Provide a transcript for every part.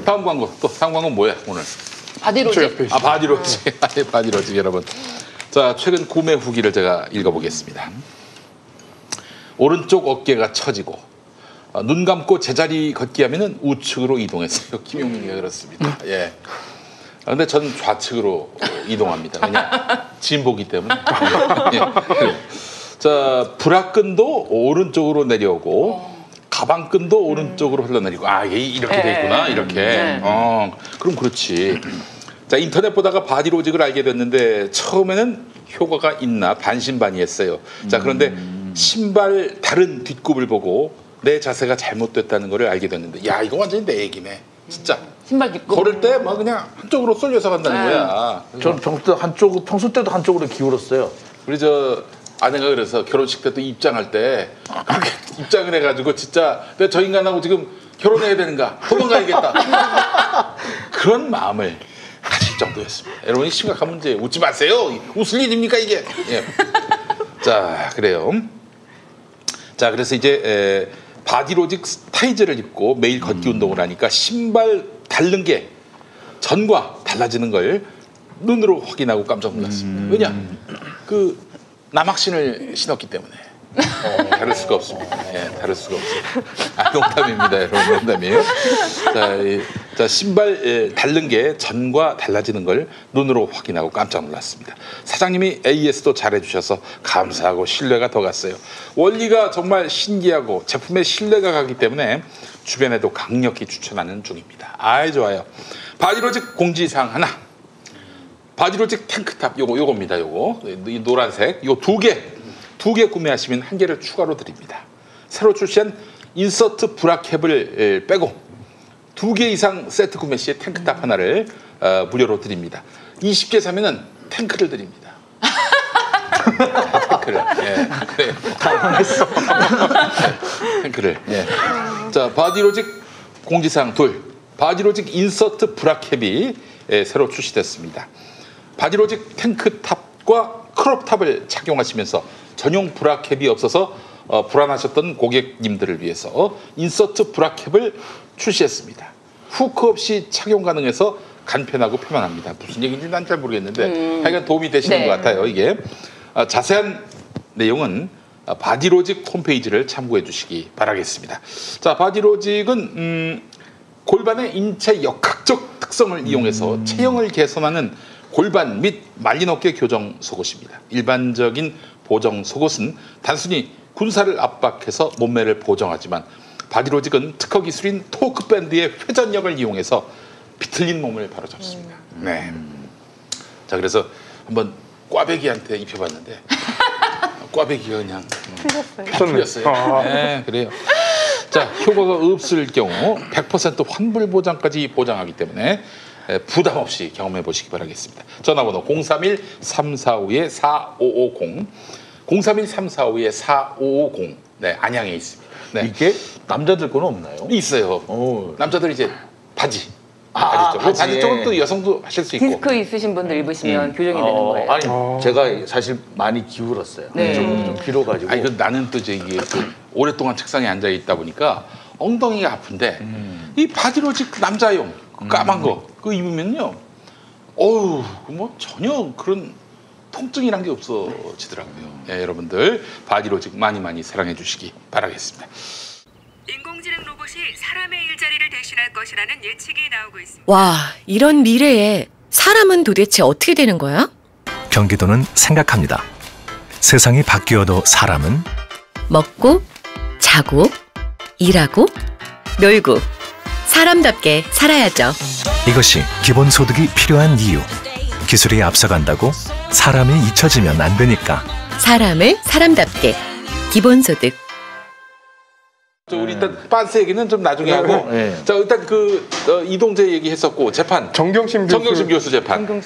다음 광고 또 다음 광고 뭐야 오늘? 바디로직. 바디로직. 바디로직 여러분. 자 최근 구매 후기를 제가 읽어보겠습니다. 오른쪽 어깨가 처지고 눈 감고 제자리 걷기 하면은 우측으로 이동했어요. 김용민이가 그렇습니다. 예. 근데 전 좌측으로 이동합니다. 그냥 진보기 때문에. 예. 자 브라끈도 오른쪽으로 내려오고 가방끈도 오른쪽으로 흘러내리고 이렇게 돼 있구나 이렇게. 그럼 그렇지. 자 인터넷 보다가 바디로직을 알게 됐는데 처음에는 효과가 있나 반신반의했어요. 자 그런데 신발 다른 뒷굽을 보고 내 자세가 잘못됐다는 걸 알게 됐는데 야 이거 완전히 내 얘기네. 진짜. 신발 뒷굽. 걸을 때 막 그냥 한쪽으로 쏠려서 간다는 거야. 저는 평소 때도 한쪽으로 기울었어요. 우리 저 아내가 그래서 결혼식 때 또 입장할 때 그렇게 입장을 해가지고 진짜 내가 저 인간하고 지금 결혼해야 되는가 도망가야겠다 그런 마음을 가질 정도였습니다. 여러분이 심각한 문제 웃지 마세요. 웃을 일입니까 이게? 예. 자 그래요. 자 그래서 이제 바디로직 타이즈를 입고 매일 걷기 운동을 하니까 신발 닳는 게 전과 달라지는 걸 눈으로 확인하고 깜짝 놀랐습니다. 왜냐 그 남학신을 신었기 때문에 다를 수가 없습니다. 예, 다를 수가 없습니다. 농담입니다, 여러분. 농담이에요. 자, 신발 닳는 게 전과 달라지는 걸 눈으로 확인하고 깜짝 놀랐습니다. 사장님이 AS도 잘해주셔서 감사하고 신뢰가 더 갔어요. 원리가 정말 신기하고 제품에 신뢰가 가기 때문에 주변에도 강력히 추천하는 중입니다. 좋아요. 바디로직 공지사항 하나. 바디로직 탱크탑 요겁니다. 요거 이 노란색 요 두 개 구매하시면 한 개를 추가로 드립니다. 새로 출시한 인서트 브라캡을 빼고 2개 이상 세트 구매 시에 탱크탑 하나를 무료로 드립니다. 20개 사면은 탱크를 드립니다. 탱크를. 예. 그래. 당황했어. 탱크를. 예. 자, 바디로직 공지사항 2. 바디로직 인서트 브라캡이 새로 출시됐습니다. 바디로직 탱크탑과 크롭탑을 착용하시면서 전용 브라캡이 없어서 불안하셨던 고객님들을 위해서 인서트 브라캡을 출시했습니다. 후크 없이 착용 가능해서 간편하고 편안합니다. 무슨 얘기인지 난 잘 모르겠는데 하여간 도움이 되시는 것 같아요. 이게 자세한 내용은 바디로직 홈페이지를 참고해 주시기 바라겠습니다. 자, 바디로직은 골반의 인체 역학적 특성을 이용해서 체형을 개선하는 골반 및 말린 어깨 교정 속옷입니다. 일반적인 보정 속옷은 단순히 군살을 압박해서 몸매를 보정하지만 바디로직은 특허 기술인 토크 밴드의 회전력을 이용해서 비틀린 몸을 바로잡습니다. 네. 자 그래서 한번 꽈배기한테 입혀봤는데 꽈배기가 그냥 풀렸어요. 네, 그래요. 자 효과가 없을 경우 100% 환불 보장까지 보장하기 때문에 부담 없이 경험해 보시기 바라겠습니다. 전화번호 031-345-4550 031-345-4550 네, 안양에 있습니다. 네. 이게 남자들 거는 없나요? 있어요. 남자들 이제 바지. 바지 쪽은 또 여성도 하실 수 있고. 디스크 있으신 분들 입으시면 교정이 되는 거예요. 아니 제가 사실 많이 기울었어요. 네. 좀 길어가지고. 아니 나는 또 저기 오랫동안 책상에 앉아 있다 보니까 엉덩이가 아픈데 이 바디로직 남자용 까만 거 그거 입으면요, 어우 뭐 전혀 그런 통증이란 게 없어지더라고요. 네, 여러분들 바디로직 많이 사랑해 주시기 바라겠습니다. 인공지능 로봇이 사람의 일자리를 대신할 것이라는 예측이 나오고 있습니다. 와, 이런 미래에 사람은 도대체 어떻게 되는 거야? 경기도는 생각합니다. 세상이 바뀌어도 사람은 먹고, 자고, 일하고, 놀고, 사람답게 살아야죠. 이것이 기본소득이 필요한 이유. 기술이 앞서간다고 사람이 잊혀지면 안 되니까. 사람을 사람답게 기본소득. 우리 일단 빤스 얘기는 좀 나중에 하고 자 일단 이동재 얘기했었고 재판 정경심 교수 재판.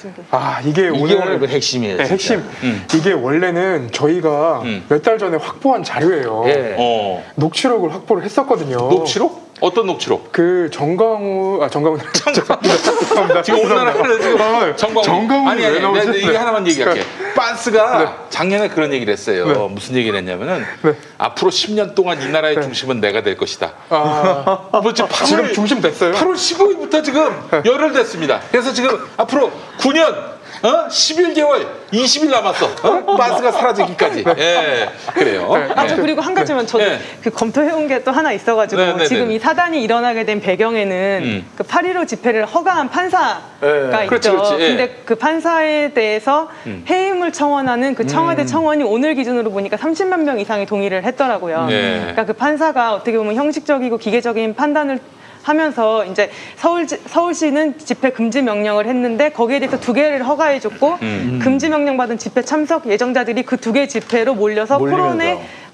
이게 오늘 핵심이에요. 네, 핵심. 이게 원래는 저희가 몇 달 전에 확보한 자료예요. 녹취록을 확보를 했었거든요. 녹취록? 어떤 녹취록? 그 정강훈 죄송합니다. 지금 오늘 하는 지금 정강훈 왜 나오셨어요? 이게 하나만 얘기할게. 빤스가 작년에 그런 얘기를 했어요. 네. 무슨 얘기를 했냐면은 네. 앞으로 10년 동안 이 나라의 네. 중심은 내가 될 것이다. 뭐 지금 중심 됐어요. 8월 15일부터 지금 열흘됐습니다. 그래서 지금 앞으로 9년 11개월 20일 남았어. 빤스가 사라지기까지. 예, 그래요. 저 그리고 한 가지만 저도 네. 그 검토해온 게 또 하나 있어가지고 네, 네, 지금 네. 이 사단이 일어나게 된 배경에는 그 8.15 집회를 허가한 판사가 있죠. 그렇지, 그렇지. 예. 근데 그 판사에 대해서 해임을 청원하는 그 청와대 청원이 오늘 기준으로 보니까 30만 명 이상이 동의를 했더라고요. 네. 그러니까 그 판사가 어떻게 보면 형식적이고 기계적인 판단을 하면서 이제 서울시는 집회 금지 명령을 했는데 거기에 대해서 2개를 허가해줬고 금지 명령 받은 집회 참석 예정자들이 그 2개 집회로 몰려서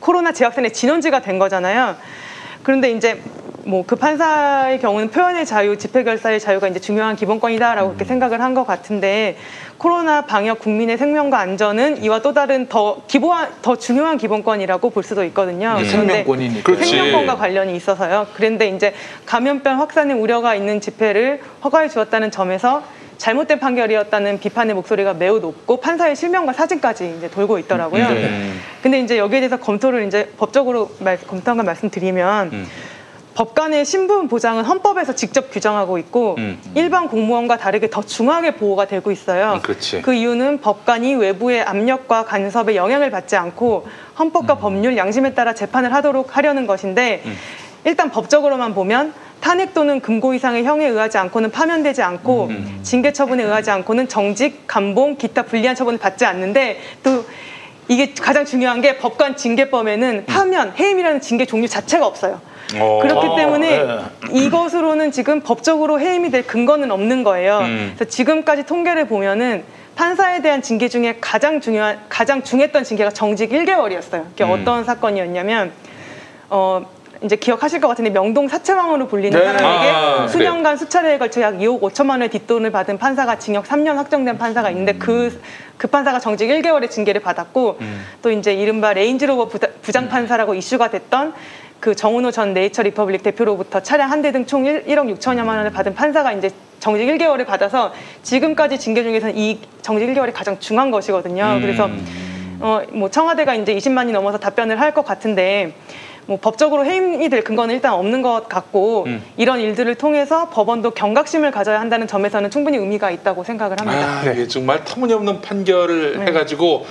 코로나 재확산의 진원지가 된 거잖아요. 그런데 이제 뭐 그 판사의 경우는 표현의 자유, 집회 결사의 자유가 이제 중요한 기본권이다라고 그렇게 생각을 한 것 같은데 코로나 방역 국민의 생명과 안전은 이와 또 다른 더 중요한 기본권이라고 볼 수도 있거든요. 생명권이니까. 생명권과 관련이 있어서요. 그런데 이제 감염병 확산의 우려가 있는 집회를 허가해 주었다는 점에서 잘못된 판결이었다는 비판의 목소리가 매우 높고 판사의 실명과 사진까지 이제 돌고 있더라고요. 근데 이제 여기에 대해서 검토를 이제 법적으로 검토한 걸 말씀드리면 법관의 신분 보장은 헌법에서 직접 규정하고 있고 일반 공무원과 다르게 더 중하게 보호가 되고 있어요. 그 이유는 법관이 외부의 압력과 간섭에 영향을 받지 않고 헌법과 법률, 양심에 따라 재판을 하려는 것인데 일단 법적으로만 보면 탄핵 또는 금고 이상의 형에 의하지 않고는 파면되지 않고 징계 처분에 의하지 않고는 정직, 감봉, 기타 불리한 처분을 받지 않는데 또 이게 가장 중요한 게 법관 징계법에는 파면, 해임이라는 징계 종류 자체가 없어요. 그렇기 때문에 이것으로는 지금 법적으로 해임이 될 근거는 없는 거예요. 그래서 지금까지 통계를 보면은 판사에 대한 징계 중에 가장 중했던 징계가 정직 1개월이었어요. 그게 어떤 사건이었냐면 이제 기억하실 것 같은데 명동 사채왕으로 불리는 사람에게 수년간 수차례에 걸쳐 약 2억 5천만 원의 뒷돈을 받은 판사가 징역 3년 확정된 판사가 있는데 그 판사가 정직 1개월의 징계를 받았고 또 이제 이른바 레인지로버 부장 판사라고 이슈가 됐던 그 정은호 전 네이처 리퍼블릭 대표로부터 차량 한 대 등 총 1억 6천여만 원을 받은 판사가 이제 정직 1개월을 받아서 지금까지 징계 중에서는 이 정직 1개월이 가장 중한 것이거든요. 그래서 뭐 청와대가 이제 20만이 넘어서 답변을 할 것 같은데 뭐 법적으로 해임이 될 근거는 일단 없는 것 같고 이런 일들을 통해서 법원도 경각심을 가져야 한다는 점에서는 충분히 의미가 있다고 생각을 합니다. 이게 정말 터무니없는 판결을 해가지고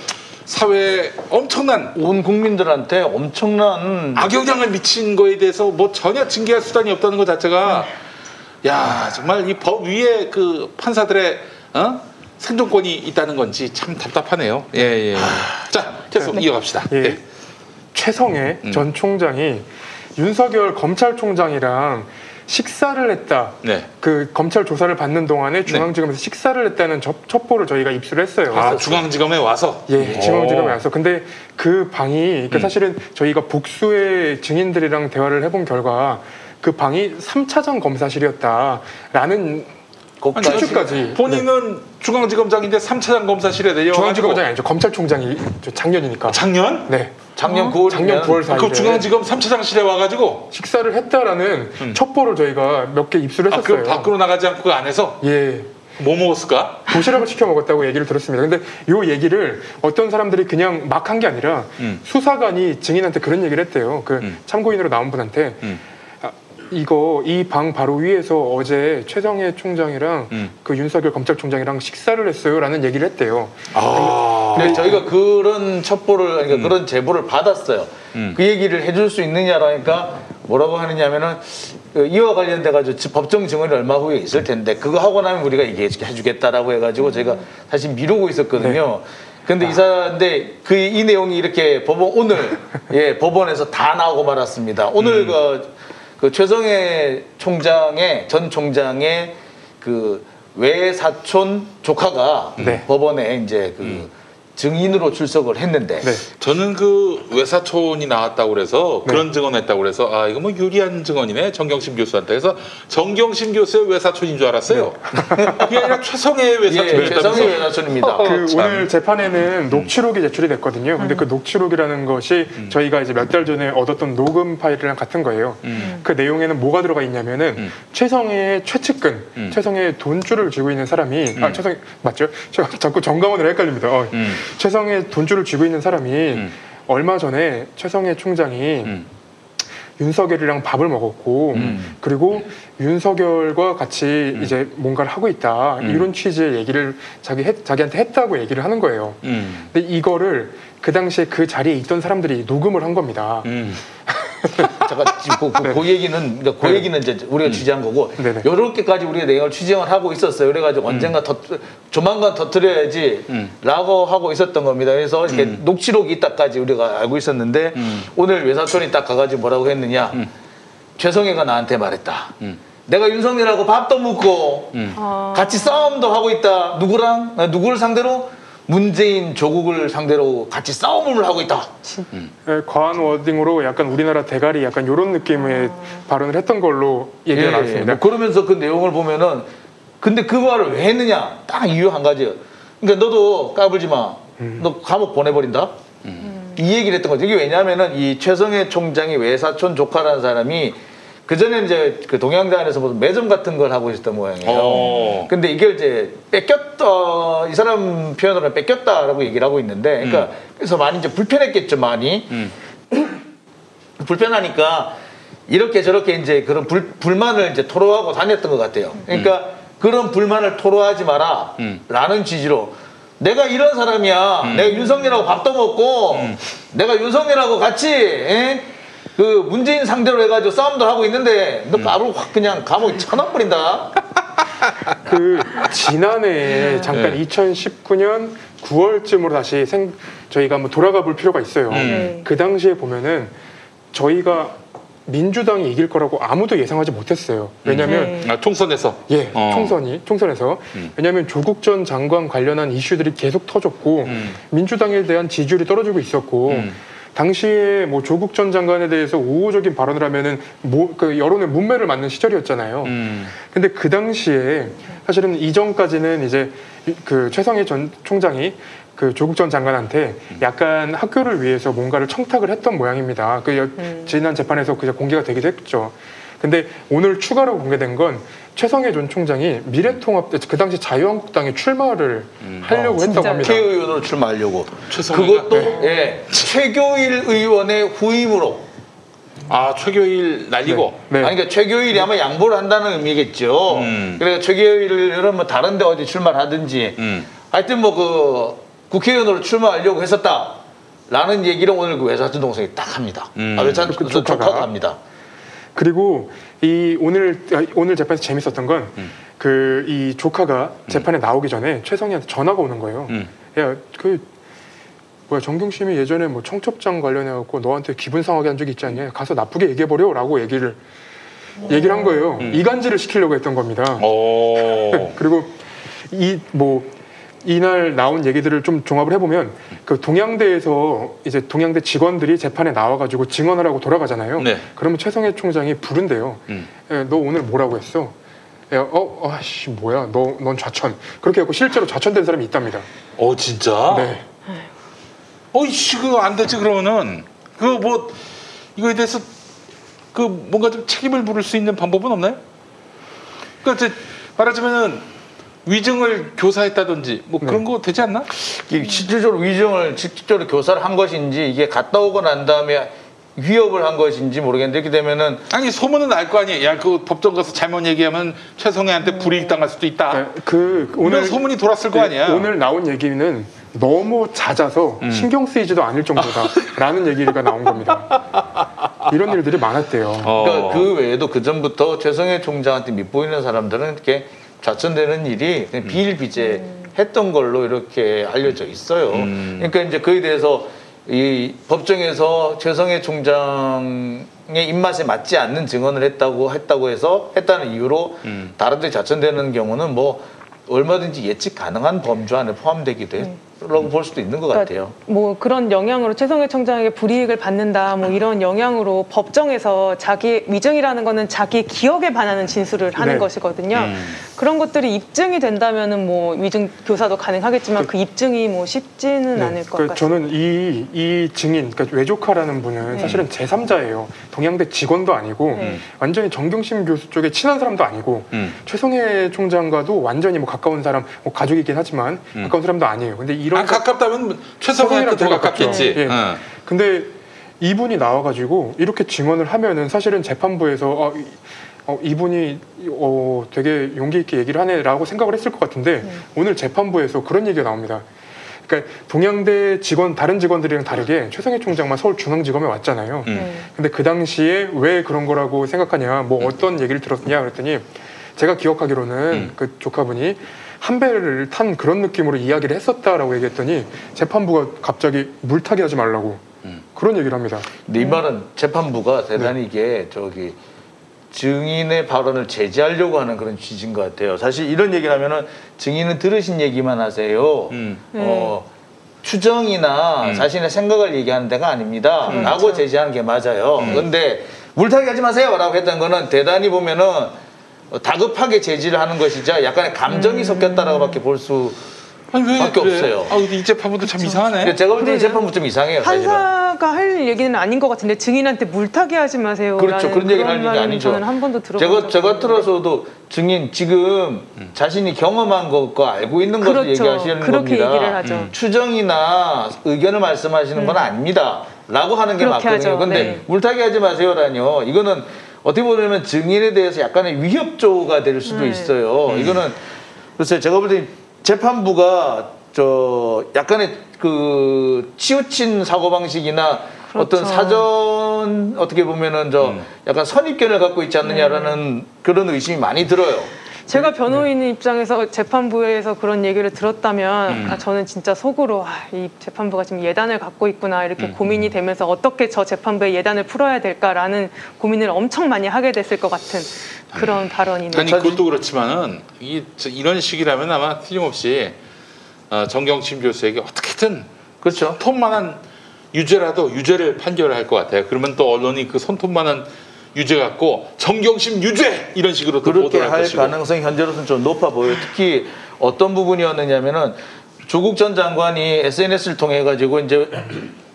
사회에 엄청난 온 국민들한테 엄청난 악영향을 미친 거에 대해서 뭐 전혀 징계할 수단이 없다는 것 자체가 야 정말 이 법 위에 그 판사들의 생존권이 있다는 건지 참 답답하네요. 예. 자 계속 이어갑시다. 예. 최성해 전 총장이 윤석열 검찰총장이랑 식사를 했다. 그 검찰 조사를 받는 동안에 중앙지검에서 식사를 했다는 첩보를 저희가 입수를 했어요. 중앙지검에 와서? 예, 중앙지검에 와서. 근데 그 방이 사실은 저희가 복수의 증인들이랑 대화를 해본 결과 그 방이 3차장 검사실이었다라는 추측까지. 본인은 중앙지검장인데 3차장 검사실에 내려와가지고 중앙지검장이 아니죠. 검찰총장이 작년이니까. 작년? 네. 작년 9월 4일에 그 중앙지검 3차장실에 와가지고 식사를 했다라는 첩보를 저희가 몇 개 입수를 했었어요. 그럼 밖으로 나가지 않고 그 안에서? 예. 뭐 먹었을까? 도시락을 시켜 먹었다고 얘기를 들었습니다. 근데 이 얘기를 어떤 사람들이 그냥 막 한 게 아니라 수사관이 증인한테 그런 얘기를 했대요. 그 참고인으로 나온 분한테 이 방 바로 위에서 어제 최성해 총장이랑 그 윤석열 검찰총장이랑 식사를 했어요라는 얘기를 했대요. 근데 저희가 그런 첩보를 그러니까 그런 제보를 받았어요. 그 얘기를 해줄 수 있느냐라니까 뭐라고 하느냐면은 이와 관련돼 가지고 법정 증언이 얼마 후에 있을 텐데 그거 하고 나면 우리가 이게 해주겠다라고 해가지고 저희가 사실 미루고 있었거든요. 근데 근데 이 내용이 이렇게 오늘 법원에서 다 나오고 말았습니다. 오늘 그 최성해 전 총장의 그 외사촌 조카가 법원에 이제 증인으로 출석을 했는데 저는 그 외사촌이 나왔다고 그래서 그런 증언했다고 그래서 이거 뭐 유리한 증언이네 정경심 교수한테 해서 정경심 교수의 외사촌인 줄 알았어요. 그게 아니라 최성해의 외사촌이었다면서. 최성해 외사촌입니다. 오늘 재판에는 녹취록이 제출이 됐거든요. 근데 그 녹취록이라는 것이 저희가 이제 몇 달 전에 얻었던 녹음 파일이랑 같은 거예요. 그 내용에는 뭐가 들어가 있냐면은 최성해의 최측근, 최성해의 돈줄을 쥐고 있는 사람이 최성해 맞죠? 제가 자꾸 정강원을 헷갈립니다. 최성해 돈줄을 쥐고 있는 사람이 얼마 전에 최성해 총장이 윤석열이랑 밥을 먹었고 그리고 윤석열과 같이 이제 뭔가를 하고 있다 이런 취지의 얘기를 자기한테 했다고 얘기를 하는 거예요. 근데 이거를 그 당시에 그 자리에 있던 사람들이 녹음을 한 겁니다. 잠깐 지금 그 얘기는 그러니까 그 얘기는 이제 우리가 취재한 거고 네네. 요렇게까지 우리가 내용을 취재를 하고 있었어요. 그래가지고 언젠가 조만간 터뜨려야지라고 하고 있었던 겁니다. 그래서 이렇게 녹취록이 있다까지 우리가 알고 있었는데 오늘 외사촌이 딱 가가지고 뭐라고 했느냐? 최성해가 나한테 말했다. 내가 윤석열하고 밥도 먹고 같이 싸움도 하고 있다. 누구를 상대로? 문재인 조국을 상대로 같이 싸움을 하고 있다. 과한 워딩으로 약간 우리나라 대가리 약간 이런 느낌의 발언을 했던 걸로 얘기가 나왔습니다. 뭐 그러면서 그 내용을 보면은 근데 그 말을 왜 했느냐? 딱 이유 한 가지예요. 그러니까 너도 까불지 마. 너 감옥 보내버린다. 이 얘기를 했던 거죠. 이게 왜냐하면은 이 최성해 총장이 외사촌 조카라는 사람이 그 전에 이제 그 동양대안에서 무슨 매점 같은 걸 하고 있었던 모양이에요. 근데 이게 이제 뺏겼다, 이 사람 표현으로는 뺏겼다라고 얘기를 하고 있는데, 그러니까 그래서 많이 이제 불편했겠죠, 많이. 불편하니까 이렇게 저렇게 이제 그런 불만을 이제 토로하고 다녔던 것 같아요. 그러니까 그런 불만을 토로하지 마라, 라는 취지로. 내가 이런 사람이야. 내가 윤석열하고 밥도 먹고, 내가 윤석열하고 같이, 그 문재인 상대로 해가지고 싸움도 하고 있는데 너 바로 확 그냥 감옥에 쳐넣어버린다. 그 지난해 잠깐 2019년 9월쯤으로 다시 저희가 한번 돌아가 볼 필요가 있어요. 그 당시에 보면은 저희가 민주당이 이길 거라고 아무도 예상하지 못했어요. 왜냐하면 총선에서 총선에서 왜냐하면 조국 전 장관 관련한 이슈들이 계속 터졌고 민주당에 대한 지지율이 떨어지고 있었고. 당시에 뭐 조국 전 장관에 대해서 우호적인 발언을 하면은 그 여론의 문매를 맞는 시절이었잖아요. 근데 그 당시에 사실은 이전까지는 이제 그 최성해 전 총장이 그 조국 전 장관한테 약간 학교를 위해서 뭔가를 청탁을 했던 모양입니다. 그 지난 재판에서 그게 공개가 되기도 했죠. 근데 오늘 추가로 공개된 건 최성해 전 총장이 미래통합 그 당시 자유한국당에 출마를 하려고 했다고 합니다. 국회의원으로 출마하려고. 그것도 최교일 의원의 후임으로. 아, 최교일 날리고. 네. 아니, 그러니까 최교일이 아마 양보를 한다는 의미겠죠. 그러니까 최교일을 뭐 다른데 어디 출마를 하든지. 하여튼 뭐 그 국회의원으로 출마하려고 했었다라는 얘기를 오늘 그 외사촌 동생이 딱 합니다. 외사촌 조카가 합니다. 그리고 이 오늘 재판에서 재밌었던 건 그 이 조카가 재판에 나오기 전에 최성해한테 전화가 오는 거예요. 야, 그 뭐야 정경심이 예전에 뭐 청첩장 관련해 갖고 너한테 기분 상하게 한 적이 있지 않냐? 가서 나쁘게 얘기해 버려라고 얘기를 한 거예요. 이간질을 시키려고 했던 겁니다. 그리고 이날 나온 얘기들을 좀 종합을 해보면 그 동양대에서 이제 동양대 직원들이 재판에 나와가지고 증언을 하고 돌아가잖아요. 네. 그러면 최성해 총장이 부른대요. 너 오늘 뭐라고 했어? 아씨 뭐야 넌 좌천. 그렇게 하고 실제로 좌천된 사람이 있답니다. 진짜? 네. 이씨 그거 안 되지 그러면은 그 뭐 이거에 대해서 그 뭔가 좀 책임을 물을 수 있는 방법은 없나요? 그러니까 말하자면은 위증을 교사했다든지 뭐 그런 거 되지 않나? 실질적으로 위증을 직접적으로 교사를 한 것인지 이게 갔다 오고 난 다음에 위협을 한 것인지 모르겠는데 이렇게 되면은 아니 소문은 알 거 아니에요. 야 그 법정 가서 잘못 얘기하면 최성해한테 불이익 당할 수도 있다. 오늘 소문이 돌았을 거 아니야. 오늘 나온 얘기는 너무 잦아서 신경 쓰이지도 않을 정도다라는 얘기가 나온 겁니다. 이런 일들이 많았대요. 그러니까 그 외에도 그 전부터 최성해 총장한테 밑보이는 사람들은 이렇게 좌천되는 일이 비일비재했던 걸로 이렇게 알려져 있어요. 그러니까 이제 그에 대해서 이 법정에서 최성해 총장의 입맛에 맞지 않는 증언을 했다는 이유로 다른 데 좌천되는 경우는 뭐 얼마든지 예측 가능한 범주 안에 포함되기도 라고 볼 수도 있는 것 같아요. 뭐 그런 영향으로 최성해 총장에게 불이익을 받는다 뭐 이런 영향으로 법정에서 자기 위증이라는 거는 자기 기억에 반하는 진술을 하는 것이거든요. 그런 것들이 입증이 된다면은 뭐 위증 교사도 가능하겠지만 그 입증이 뭐 쉽지는 않을 것 같아요. 저는 이 증인, 그러니까 외조카라는 분은 사실은 제3자예요. 동양대 직원도 아니고 완전히 정경심 교수 쪽에 친한 사람도 아니고 최성해 총장과도 완전히 뭐 가까운 사람, 뭐 가족이긴 하지만 가까운 사람도 아니에요. 근데 이런 가깝다면 최성훈이랑 더 가깝겠지. 예. 근데 이분이 나와가지고 이렇게 증언을 하면은 사실은 재판부에서 이분이 되게 용기 있게 얘기를 하네라고 생각을 했을 것 같은데 오늘 재판부에서 그런 얘기가 나옵니다. 그러니까 동양대 직원 다른 직원들이랑 다르게 최성희 총장만 서울중앙지검에 왔잖아요. 근데 그 당시에 왜 그런 거라고 생각하냐, 뭐 어떤 얘기를 들었냐 그랬더니 제가 기억하기로는 그 조카분이 한 배를 탄 그런 느낌으로 이야기를 했었다라고 얘기했더니 재판부가 갑자기 물타기 하지 말라고 그런 얘기를 합니다. 근데 이 말은 재판부가 대단히 이게 증인의 발언을 제지하려고 하는 그런 취지인 것 같아요. 사실 이런 얘기를 하면은 증인은 들으신 얘기만 하세요. 추정이나 자신의 생각을 얘기하는 데가 아닙니다. 라고 제지하는 게 맞아요. 그런데 물타기 하지 마세요 라고 했던 거는 대단히 보면은 다급하게 제지를 하는 것이지 약간의 감정이 섞였다라고 밖에 볼 수 밖에 없어요. 이 재판부도 참 이상하네. 제가 볼 때 이 재판부 좀 이상해요. 판사가 할 얘기는 아닌 것 같은데 증인한테 물타기 하지 마세요. 그렇죠. 그런 얘기를 할 얘기 아니죠. 저는 한 번도 들어본 제가 들어서도 증인 지금 자신이 경험한 것과 알고 있는 것을 그렇죠. 얘기하시는 그렇게 겁니다. 얘기를 하죠. 추정이나 의견을 말씀하시는 건 아닙니다. 라고 하는 게 그렇게 맞거든요. 하죠. 근데 네. 물타기 하지 마세요라뇨. 이거는 어떻게 보면 증인에 대해서 약간의 위협조가 될 수도 있어요. 이거는 글쎄요. 제가 볼 때 재판부가 약간의 그 치우친 사고방식이나 그렇죠. 어떤 사전 어떻게 보면은 약간 선입견을 갖고 있지 않느냐라는 그런 의심이 많이 들어요. 제가 변호인 입장에서 재판부에서 그런 얘기를 들었다면 저는 진짜 속으로 이 재판부가 지금 예단을 갖고 있구나 이렇게 고민이 되면서 어떻게 저 재판부의 예단을 풀어야 될까라는 고민을 엄청 많이 하게 됐을 것 같은 그런 발언이네요. 아니 그것도 그렇지만은 이런 식이라면 아마 틀림없이 정경심 교수에게 어떻게든 그렇죠. 손톱만한 유죄를 판결을 할 것 같아요. 그러면 또 언론이 그 손톱만한 유죄 갖고 정경심 유죄 이런 식으로 또 그렇게 보도를 할 것이고. 가능성이 현재로서는 좀 높아 보여요. 특히 어떤 부분이었느냐면은 조국 전 장관이 SNS를 통해 가지고 이제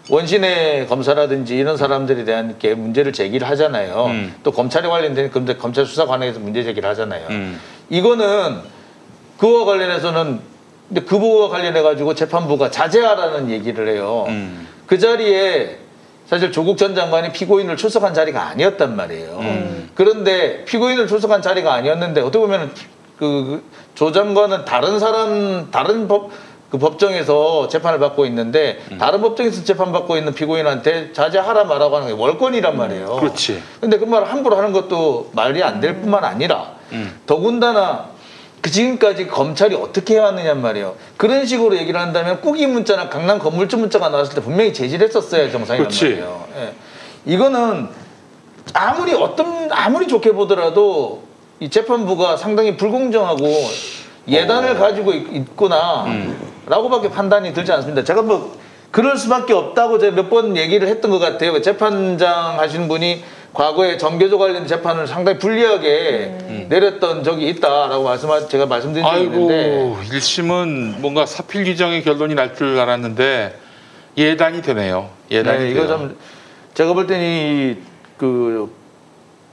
원신의 검사라든지 이런 사람들에 대한 게 문제를 제기를 하잖아요. 또 검찰에 관련된 근데 검찰 수사 관행에서 문제 제기를 하잖아요. 이거는 그와 관련해서는 근데 그 부분과 관련해 가지고 재판부가 자제하라는 얘기를 해요. 그 자리에 사실 조국 전 장관이 피고인을 출석한 자리가 아니었단 말이에요. 그런데 피고인을 출석한 자리가 아니었는데 어떻게 보면 그 조 장관은 다른 법정에서 재판을 받고 있는데 다른 법정에서 재판받고 있는 피고인한테 자제하라 말하고 하는 게 월권이란 말이에요. 그렇지. 근데 그 말을 함부로 하는 것도 말이 안 될 뿐만 아니라 더군다나 지금까지 검찰이 어떻게 해왔느냐 말이에요. 그런 식으로 얘기를 한다면 꾸기 문자나 강남 건물주 문자가 나왔을 때 분명히 제지를 했었어야 정상이란 말이에요. 예. 이거는 아무리 좋게 보더라도 이 재판부가 상당히 불공정하고 예단을 가지고 있구나 라고밖에 판단이 들지 않습니다. 제가 뭐 그럴 수밖에 없다고 제가 몇 번 얘기를 했던 것 같아요. 재판장 하시는 분이 과거에 정교조 관련 재판을 상당히 불리하게 내렸던 적이 있다라고 제가 말씀드린 적이 있는데 1심은 뭔가 사필 규정의 결론이 날 줄 알았는데 예단이 되네요. 예단이 네, 이거 좀 제가 볼 때는 그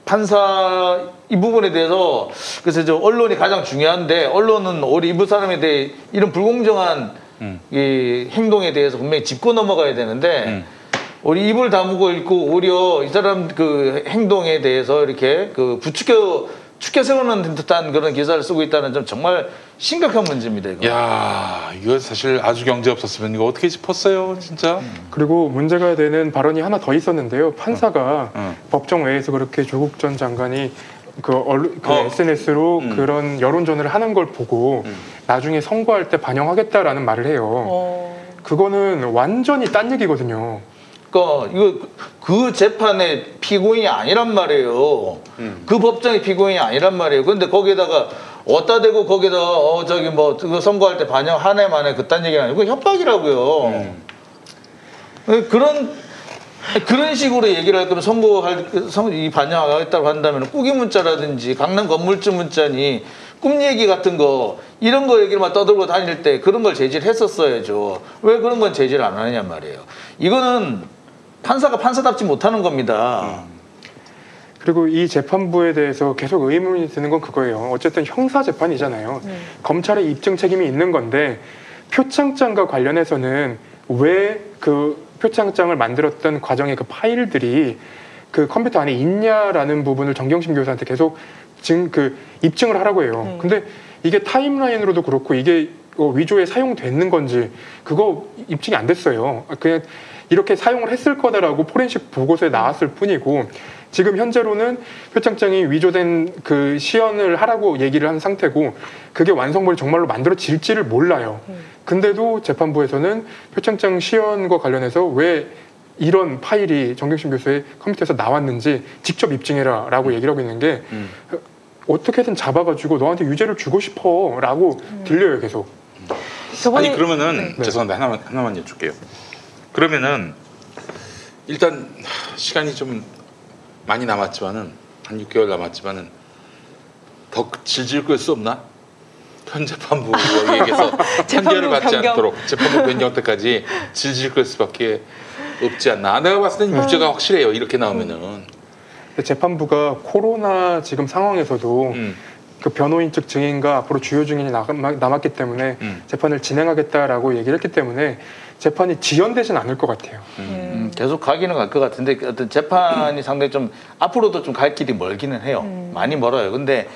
판사 이 부분에 대해서 그래서 언론이 가장 중요한데 언론은 우리 일부 사람에 대해 이런 불공정한 이 행동에 대해서 분명히 짚고 넘어가야 되는데 우리 입을 다물고 있고 오히려 이 사람 그 행동에 대해서 이렇게 그 축켜 세우는 듯한 그런 기사를 쓰고 있다는 점 정말 심각한 문제입니다. 이거. 야, 이거 사실 아주 경제 없었으면 이거 어떻게 짚었어요, 진짜? 그리고 문제가 되는 발언이 하나 더 있었는데요. 판사가 법정 외에서 그렇게 조국 전 장관이 SNS로 그런 여론전을 하는 걸 보고 나중에 선고할 때 반영하겠다라는 말을 해요. 그거는 완전히 딴 얘기거든요. 그러니까 그 재판의 피고인이 아니란 말이에요. 그 법정의 피고인이 아니란 말이에요. 그런데 거기에다가 어디다 대고 거기다가 저기 뭐 그거 선고할 때 반영 한 해 만에 그딴 얘기가 아니고 협박이라고요. 그런 식으로 얘기를 할 거면 이 반영하겠다고 한다면 꾸기 문자라든지 강남 건물주 문자니 꿈 얘기 같은 거 이런 거 얘기만 떠들고 다닐 때 그런 걸 제지를 했었어야죠. 왜 그런 건 제지를 안 하느냐 말이에요. 이거는 판사가 판사답지 못하는 겁니다. 그리고 이 재판부에 대해서 계속 의문이 드는 건 그거예요. 어쨌든 형사 재판이잖아요. 검찰의 입증 책임이 있는 건데 표창장과 관련해서는 왜 그 표창장을 만들었던 과정의 그 파일들이 그 컴퓨터 안에 있냐라는 부분을 정경심 교수한테 계속 입증을 하라고 해요. 근데 이게 타임라인으로도 그렇고 이게 위조에 사용되는 건지 그거 입증이 안 됐어요. 그냥 이렇게 사용을 했을 거다라고 포렌식 보고서에 나왔을 뿐이고 지금 현재로는 표창장이 위조된 그 시연을 하라고 얘기를 한 상태고 그게 완성본이 정말로 만들어질지를 몰라요. 근데도 재판부에서는 표창장 시연과 관련해서 왜 이런 파일이 정경심 교수의 컴퓨터에서 나왔는지 직접 입증해라 라고 얘기를 하고 있는 게 어떻게든 잡아가지고 너한테 유죄를 주고 싶어 라고 들려요 계속. 아니 그러면은 죄송한데 하나만 여쭐게요. 그러면은 일단 시간이 좀 많이 남았지만은 한 6개월 남았지만은 더 질질 끌 수 없나? 현 재판부에게서 판결을 받지 않도록 재판부 변경 때까지 질질 끌 수밖에 없지 않나. 내가 봤을 때는 유죄가 확실해요. 이렇게 나오면은. 재판부가 코로나 지금 상황에서도 그 변호인 측 증인과 앞으로 주요 증인이 남았기 때문에 재판을 진행하겠다라고 얘기를 했기 때문에 재판이 지연되진 않을 것 같아요. 계속 가기는 갈 것 같은데 어떤 재판이 상당히 좀 앞으로도 좀 갈 길이 멀기는 해요. 많이 멀어요. 근데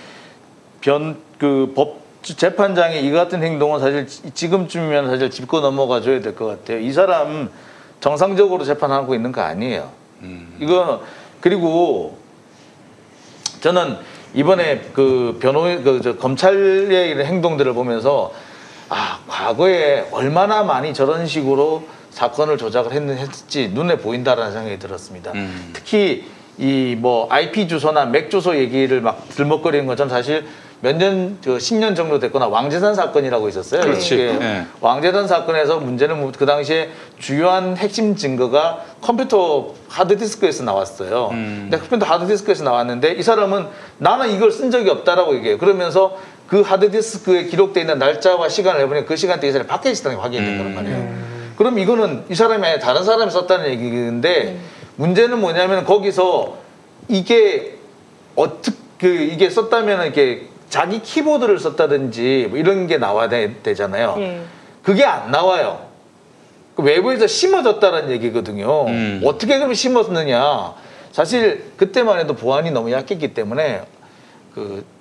법 재판장의 이 같은 행동은 사실 지금쯤이면 사실 짚고 넘어가 줘야 될 것 같아요. 이 사람 정상적으로 재판하고 있는 거 아니에요. 이거 그리고 저는 이번에 그 검찰의 이런 행동들을 보면서 과거에 얼마나 많이 저런 식으로 사건을 조작을 했지 눈에 보인다라는 생각이 들었습니다. 특히 이 뭐 IP 주소나 맥 주소 얘기를 막 들먹거리는 건 전 사실 몇 년, 10년 정도 됐거나 왕재산 사건이라고 있었어요. 그렇지. 네. 왕재산 사건에서 문제는 그 당시에 주요한 핵심 증거가 컴퓨터 하드디스크에서 나왔어요. 근데 컴퓨터 하드디스크에서 나왔는데 이 사람은 나는 이걸 쓴 적이 없다라고 얘기해요. 그러면서 그 하드디스크에 기록되어 있는 날짜와 시간을 해보니 그 시간대에 이 사람이 밖에 있었다는 게 확인이 된 거란 말이에요. 그럼 이거는 이 사람이 아니라 다른 사람이 썼다는 얘기인데 문제는 뭐냐면 거기서 이게 이게 썼다면 이렇게 자기 키보드를 썼다든지 뭐 이런 게 나와야 되잖아요. 그게 안 나와요. 그 외부에서 심어졌다는 얘기거든요. 어떻게 그러면 심었느냐. 사실 그때만 해도 보안이 너무 약했기 때문에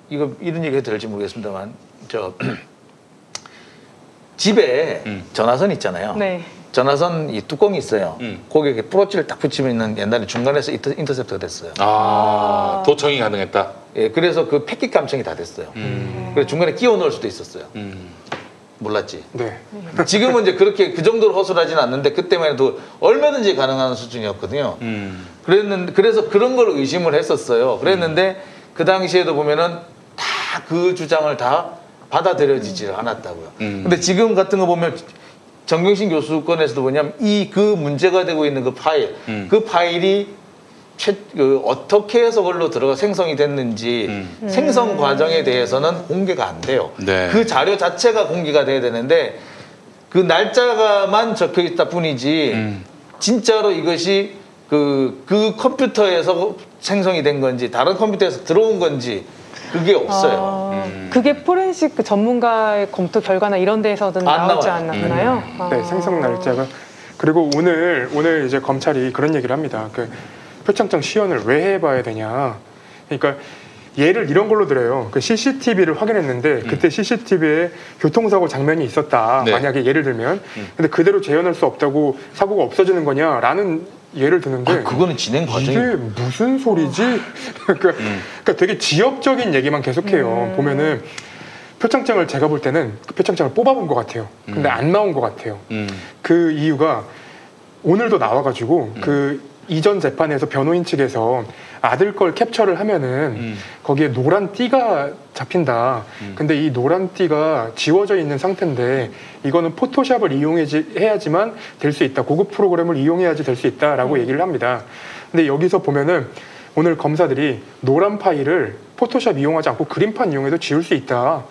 이런 얘기 해도 될지 모르겠습니다만 집에 전화선 있잖아요. 네. 전화선 이 뚜껑이 있어요. 거기에 프로치를 딱 붙이면 옛날에 중간에서 인터셉트가 됐어요. 도청이 가능했다. 예, 그래서 그 패킷 감청이 다 됐어요. 그래서 중간에 끼워 넣을 수도 있었어요. 몰랐지. 네. 지금은 이제 그렇게 그 정도로 허술하지는 않는데 그때만 해도 얼마든지 가능한 수준이었거든요. 그래서 그런 걸 의심을 했었어요. 그랬는데 그 당시에도 보면은 다 그 주장을 다 받아들여지지 않았다고요. 근데 지금 같은 거 보면 정경심 교수 건에서도 뭐냐면 그 문제가 되고 있는 그 파일이 어떻게 해서 그걸로 들어가 생성이 됐는지 생성 과정에 대해서는 공개가 안 돼요. 네. 그 자료 자체가 공개가 돼야 되는데 그 날짜가만 적혀 있다 뿐이지 진짜로 이것이 그 컴퓨터에서 생성이 된 건지 다른 컴퓨터에서 들어온 건지 그게 없어요. 그게 포렌식 전문가의 검토 결과나 이런 데에서는 나오지 않았나요? 네, 생성 날짜가. 그리고 오늘 이제 검찰이 그런 얘기를 합니다. 그 표창장 시연을 왜 해봐야 되냐. 그러니까 예를 이런 걸로 들어요. 그 CCTV를 확인했는데 그때 CCTV에 교통사고 장면이 있었다. 네. 만약에 예를 들면. 근데 그대로 재현할 수 없다고 사고가 없어지는 거냐라는 예를 드는데 그거는 진행 과정이 이게 무슨 소리지? 그러니까 되게 지역적인 얘기만 계속해요. 보면은 표창장을 제가 볼 때는 그 표창장을 뽑아본 것 같아요. 근데 안 나온 것 같아요. 그 이유가 오늘도 나와가지고 그 이전 재판에서 변호인 측에서 아들 걸 캡처를 하면은 거기에 노란 띠가 잡힌다. 근데 이 노란 띠가 지워져 있는 상태인데 이거는 포토샵을 이용해야지만 될 수 있다. 고급 프로그램을 이용해야지 될 수 있다라고 얘기를 합니다. 근데 여기서 보면은 오늘 검사들이 노란 파일을 포토샵 이용하지 않고 그림판 이용해도 지울 수 있다.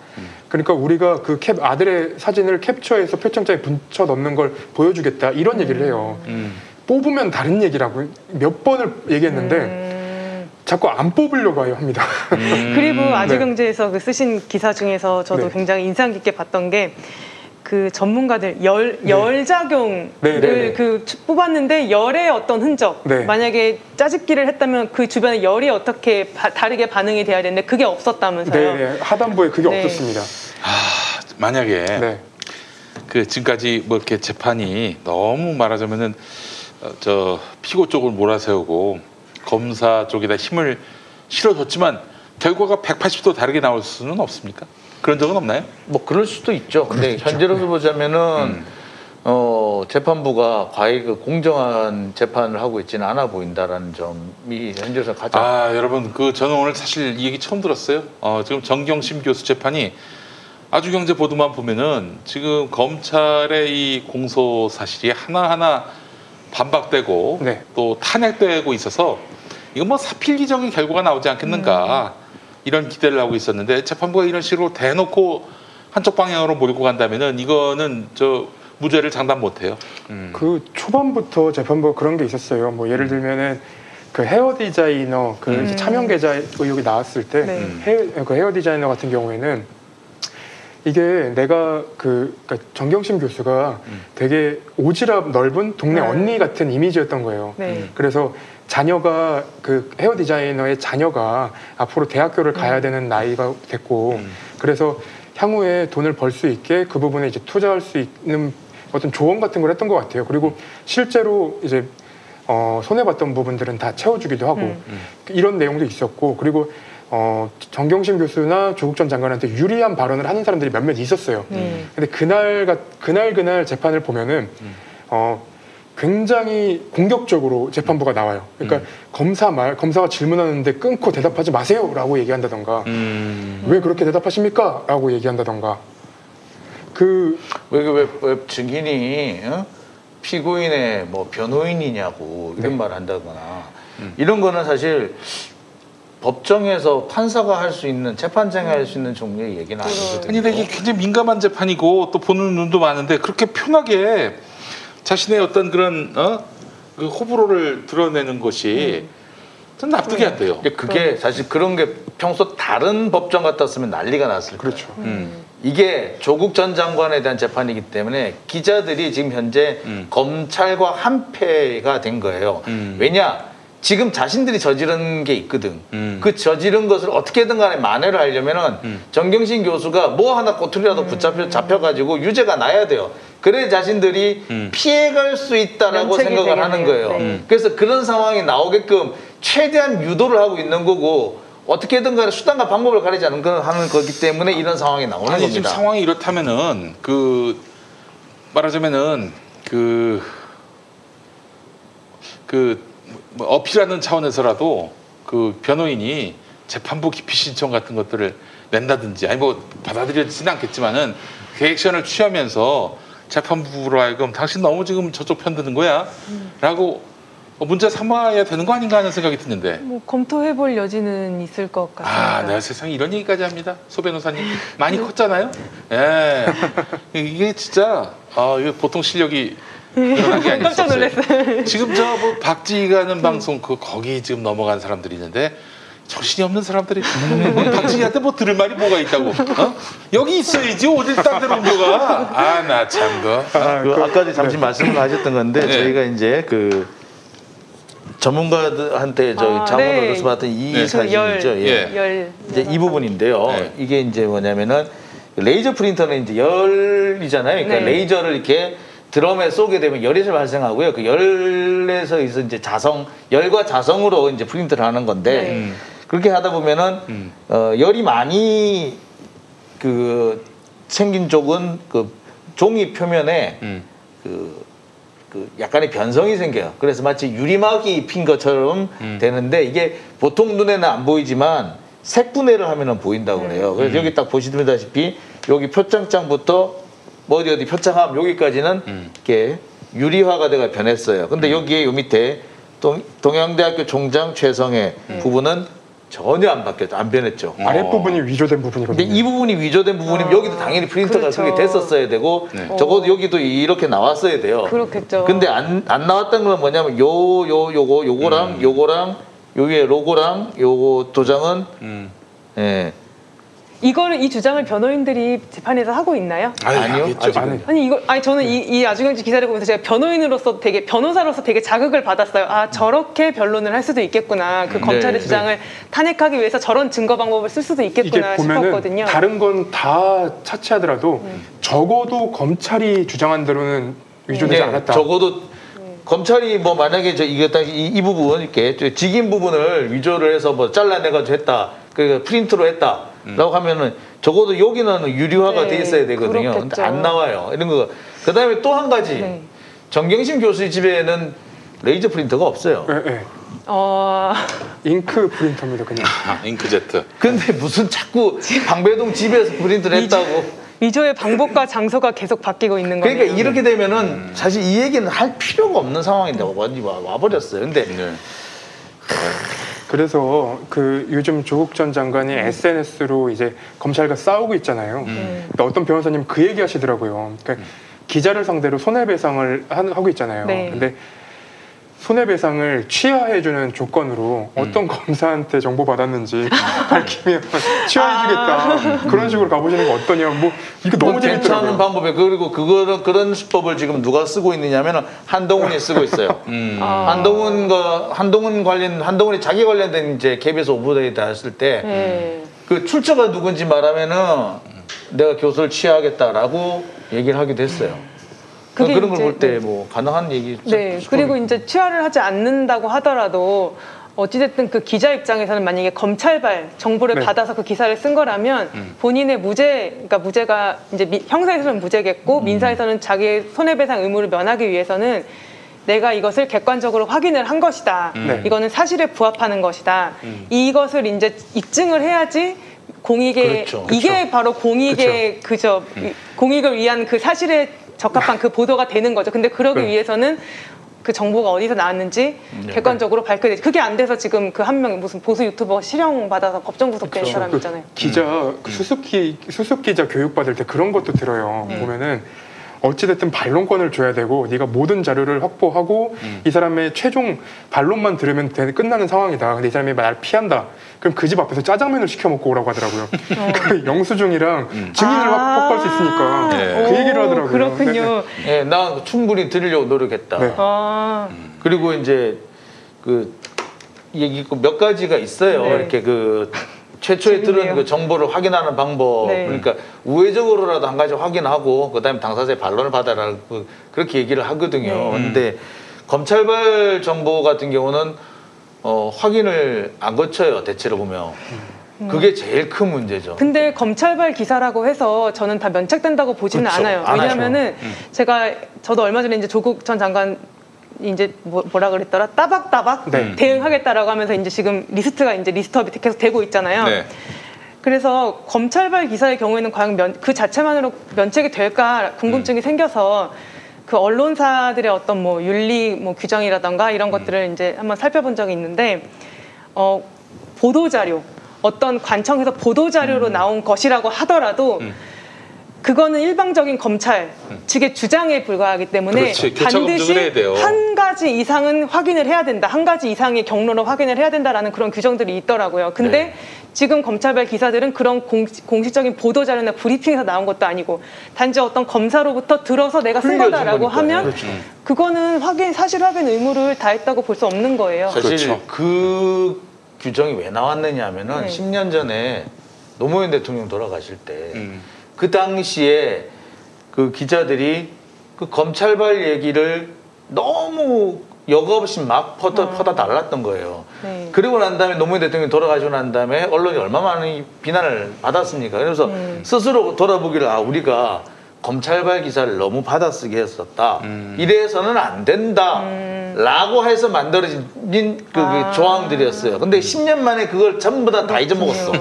그러니까 우리가 그 아들의 사진을 캡처해서 표창장에 붙여 넣는 걸 보여주겠다. 이런 얘기를 해요. 뽑으면 다른 얘기라고 몇 번을 얘기했는데 자꾸 안 뽑으려고 합니다. 그리고 아주경제에서 그 쓰신 기사 중에서 저도 굉장히 인상 깊게 봤던 게 그 전문가들 열작용을 네. 그 뽑았는데 열의 어떤 흔적, 네. 만약에 짜집기를 했다면 그 주변에 열이 어떻게 다르게 반응이 돼야 되는데 그게 없었다면서요. 네. 하단부에 그게 네. 없었습니다. 만약에 네. 그 지금까지 뭐 이렇게 재판이 너무 말하자면은 저 피고 쪽을 몰아세우고 검사 쪽에다 힘을 실어줬지만 결과가 180도 다르게 나올 수는 없습니까? 그런 적은 없나요? 뭐 그럴 수도 있죠. 근데 현재로서 보자면은 재판부가 과히 그 공정한 재판을 하고 있지는 않아 보인다라는 점이 현재로서 가장. 여러분 저는 오늘 사실 이 얘기 처음 들었어요. 지금 정경심 교수 재판이 아주경제 보도만 보면은 지금 검찰의 이 공소 사실이 하나하나 반박되고 네. 또 탄핵되고 있어서 이건 뭐 사필리적인 결과가 나오지 않겠는가 이런 기대를 하고 있었는데 재판부가 이런 식으로 대놓고 한쪽 방향으로 몰고 간다면은 이거는 무죄를 장담 못해요. 그 초반부터 재판부가 그런 게 있었어요. 뭐 예를 들면은 그 헤어 디자이너 이제 차명 계좌 의혹이 나왔을 때 그 헤어 디자이너 같은 경우에는 이게 내가 그러니까 정경심 교수가 되게 오지랖 넓은 동네 언니 같은 이미지였던 거예요. 네. 그래서 자녀가 그 헤어 디자이너의 자녀가 앞으로 대학교를 가야 되는 나이가 됐고 그래서 향후에 돈을 벌 수 있게 그 부분에 이제 투자할 수 있는 어떤 조언 같은 걸 했던 것 같아요. 그리고 실제로 이제 손해봤던 부분들은 다 채워주기도 하고 이런 내용도 있었고 그리고 정경심 교수나 조국 전 장관한테 유리한 발언을 하는 사람들이 몇몇 있었어요. 근데 그날 재판을 보면은 굉장히 공격적으로 재판부가 나와요. 그러니까 검사가 질문하는데 끊고 대답하지 마세요라고 얘기한다던가 왜 그렇게 대답하십니까? 라고 얘기한다던가 왜 증인이 피고인의 뭐 변호인이냐고 이런 말 한다거나 이런 거는 사실 법정에서 판사가 할 수 있는 재판장이 할 수 있는 종류의 얘기는 아니거든요. 아니, 근데 이게 굉장히 민감한 재판이고 또 보는 눈도 많은데 그렇게 편하게 자신의 어떤 그런 그 호불호를 드러내는 것이 좀 납득이 안 돼요. 그게 사실 그런 게 평소 다른 법정 같았으면 난리가 났을 거예요. 그렇죠. 이게 조국 전 장관에 대한 재판이기 때문에 기자들이 지금 현재 검찰과 한패가 된 거예요. 왜냐? 지금 자신들이 저지른 게 있거든. 그 저지른 것을 어떻게든 간에 만회를 하려면은 정경심 교수가 뭐 하나 꼬투리라도 잡혀가지고 유죄가 나야 돼요. 그래 자신들이 피해갈 수 있다라고 생각을 하는 거예요. 네. 그래서 그런 상황이 나오게끔 최대한 유도를 하고 있는 거고 어떻게든 간에 수단과 방법을 가리지 않는 하는 거기 때문에 이런 상황이 나오는 겁니다. 지금 상황이 이렇다면은 말하자면은 뭐 어필하는 차원에서라도 그 변호인이 재판부 기피 신청 같은 것들을 낸다든지 아니 뭐 받아들여지는 않겠지만은 그 액션을 취하면서 재판부로 하여금 당신 너무 지금 저쪽 편 드는 거야 라고 문제 삼아야 되는 거 아닌가 하는 생각이 드는데 뭐 검토해볼 여지는 있을 것 같습니다. 내가 세상에 이런 얘기까지 합니다. 소 변호사님 많이 컸잖아요. 예, 이게 진짜 이게 보통 실력이 일어난 게 아닐 수 깜짝 없어요. 놀랐어요. 지금 뭐 박지희가 하는 방송 거기 지금 넘어간 사람들이 있는데 정신이 없는 사람들이 박지희한테 뭐 들을 말이 뭐가 있다고? 여기 있어야지 어딜 딴 데로 옮겨가? 나 참 아까 잠시 말씀을 하셨던 건데 저희가 이제 그 전문가들한테 자문으로서 봤던 이 사진이죠. 이제 이 부분인데요. 이게 이제 뭐냐면은 레이저 프린터는 이제 열이잖아요. 그러니까 레이저를 이렇게 드럼에 쏘게 되면 열이 발생하고요. 그 열에서 이제 열과 자성으로 이제 프린트를 하는 건데 그렇게 하다 보면은 열이 많이 생긴 쪽은 그 종이 표면에 그 약간의 변성이 생겨요. 그래서 마치 유리막이 핀 것처럼 되는데 이게 보통 눈에는 안 보이지만 색분해를 하면은 보인다고 그래요. 그래서 여기 딱 보시다시피 여기 표창장부터 어디 표창함 여기까지는 이렇게 유리화가 돼가 변했어요. 근데 여기에 요 밑에 동양대학교 총장 최성애 부분은 전혀 안 바뀌었죠. 안 변했죠. 아랫부분이 위조된 부분이거든요. 근데 이 부분이 위조된 부분이면 여기도 당연히 프린터가 그렇죠. 그렇게 됐었어야 되고 적어도 여기도 이렇게 나왔어야 돼요. 그렇겠죠. 근데 안 나왔던 건 뭐냐면 요거랑 요 위에 로고랑 요거 도장은 이 주장을 변호인들이 재판에서 하고 있나요? 아니요. 아직은. 저는 이 아주경제 기사를 보면서 제가 변호사로서 되게 자극을 받았어요. 아, 저렇게 변론을 할 수도 있겠구나. 그 검찰의 주장을 탄핵하기 위해서 저런 증거 방법을 쓸 수도 있겠구나 이게 보면은 싶었거든요. 다른 건 다 차치하더라도 적어도 검찰이 주장한 대로는 위조되지 않았다. 적어도 검찰이 뭐 만약에 이게 딱 이 부분 이렇게 직인 부분을 위조를 해서 뭐 잘라내가지고 했다, 그 프린트로 했다라고 하면은 적어도 여기는 유리화가 돼 있어야 되거든요. 근데 안 나와요. 이런 거. 그다음에 또 한 가지 정경심 교수의 집에는 레이저 프린터가 없어요. 네. 잉크 프린터입니다, 그냥. 잉크제트. 근데 무슨 자꾸 방배동 집에서 프린트를 했다고. 위조의 방법과 장소가 계속 바뀌고 있는 거예요. 그러니까 이렇게 되면은 사실 이 얘기는 할 필요가 없는 상황인데 와버렸어요. 근데 그래서 그 요즘 조국 전 장관이 SNS로 이제 검찰과 싸우고 있잖아요. 근데 어떤 변호사님 그 얘기 하시더라고요. 그러니까 기자를 상대로 손해배상을 하고 있잖아요. 근데 손해배상을 취하해주는 조건으로 어떤 검사한테 정보 받았는지 밝히면 취하해주겠다. 그런 식으로 가보시는 거 어떠냐. 뭐 이거 너무 재밌더라고요. 괜찮은 방법에 그리고 그런 수법을 지금 누가 쓰고 있느냐면 한동훈이 쓰고 있어요. 한동훈이 자기 관련된 이제 KBS 오브데이트 했을 때 그 출처가 누군지 말하면은 내가 교수를 취하하겠다라고 얘기를 하기도 했어요. 그런 걸 볼 때 뭐 가능한 얘기. 네. 그리고 이제 취하를 하지 않는다고 하더라도 어찌됐든 그 기자 입장에서는 만약에 검찰발 정보를 받아서 그 기사를 쓴 거라면 본인의 그러니까 무죄가 이제 형사에서는 무죄겠고 민사에서는 자기의 손해배상 의무를 면하기 위해서는 내가 이것을 객관적으로 확인을 한 것이다. 이거는 사실에 부합하는 것이다. 이것을 이제 입증을 해야지 공익에 이게 바로 공익의 공익을 위한 그 사실에 적합한 그 보도가 되는 거죠. 근데 그러기 위해서는 그 정보가 어디서 나왔는지 객관적으로 밝혀야 돼. 그게 안 돼서 지금 그 한 명 무슨 보수 유튜버 실형 받아서 법정 구속된 사람 있잖아요. 기자 수습 기자 교육 받을 때 그런 것도 들어요. 보면은 어찌됐든 반론권을 줘야 되고 네가 모든 자료를 확보하고 이 사람의 최종 반론만 들으면 끝나는 상황이다. 근데 이 사람이 날 피한다. 그럼 그 집 앞에서 짜장면을 시켜 먹고 오라고 하더라고요. 그 영수증이랑 증인을 확보할 수 있으니까 그 얘기를 하더라고요. 그렇군요. 네, 나 충분히 드리려고 노력했다. 그리고 이제 그 얘기 몇 가지가 있어요. 이렇게 그 최초에 들은 그 정보를 확인하는 방법. 그러니까 우회적으로라도 한 가지 확인하고 그다음에 당사자의 반론을 받아라. 그렇게 얘기를 하거든요. 근데 검찰발 정보 같은 경우는 확인을 안 거쳐요. 대체로 보면. 그게 제일 큰 문제죠. 근데 검찰발 기사라고 해서 저는 다 면책된다고 보지는 않아요. 왜냐하면은 저도 얼마 전에 이제 조국 전 장관 이제 뭐라 그랬더라? 따박따박 대응하겠다라고 하면서 이제 지금 리스트업이 계속 되고 있잖아요. 그래서 검찰발 기사의 경우에는 과연 그 자체만으로 면책이 될까 궁금증이 생겨서 그 언론사들의 어떤 뭐 윤리 규정이라던가 이런 것들을 이제 한번 살펴본 적이 있는데 보도자료 어떤 관청에서 보도자료로 나온 것이라고 하더라도 그거는 일방적인 검찰 측의 주장에 불과하기 때문에 반드시 한 가지 이상은 확인을 해야 된다. 한 가지 이상의 경로로 확인을 해야 된다라는 그런 규정들이 있더라고요. 근데 지금 검찰발 기사들은 그런 공식적인 보도자료나 브리핑에서 나온 것도 아니고 단지 어떤 검사로부터 들어서 내가 쓴 거다라고 하면 그거는 사실 확인 의무를 다했다고 볼 수 없는 거예요. 사실 그 규정이 왜 나왔느냐 하면은 10년 전에 노무현 대통령 돌아가실 때 그 당시에 그 기자들이 그 검찰발 얘기를 너무 여과 없이 막 퍼다 달랐던 거예요. 그리고 난 다음에 노무현 대통령이 돌아가시고 난 다음에 언론이 얼마나 많은 비난을 받았습니까? 그래서 스스로 돌아보기를 우리가 검찰발 기사를 너무 받아쓰게 했었다. 이래서는 안 된다. 라고 해서 만들어진 그 조항들이었어요. 근데 10년 만에 그걸 전부 다 잊어먹었어.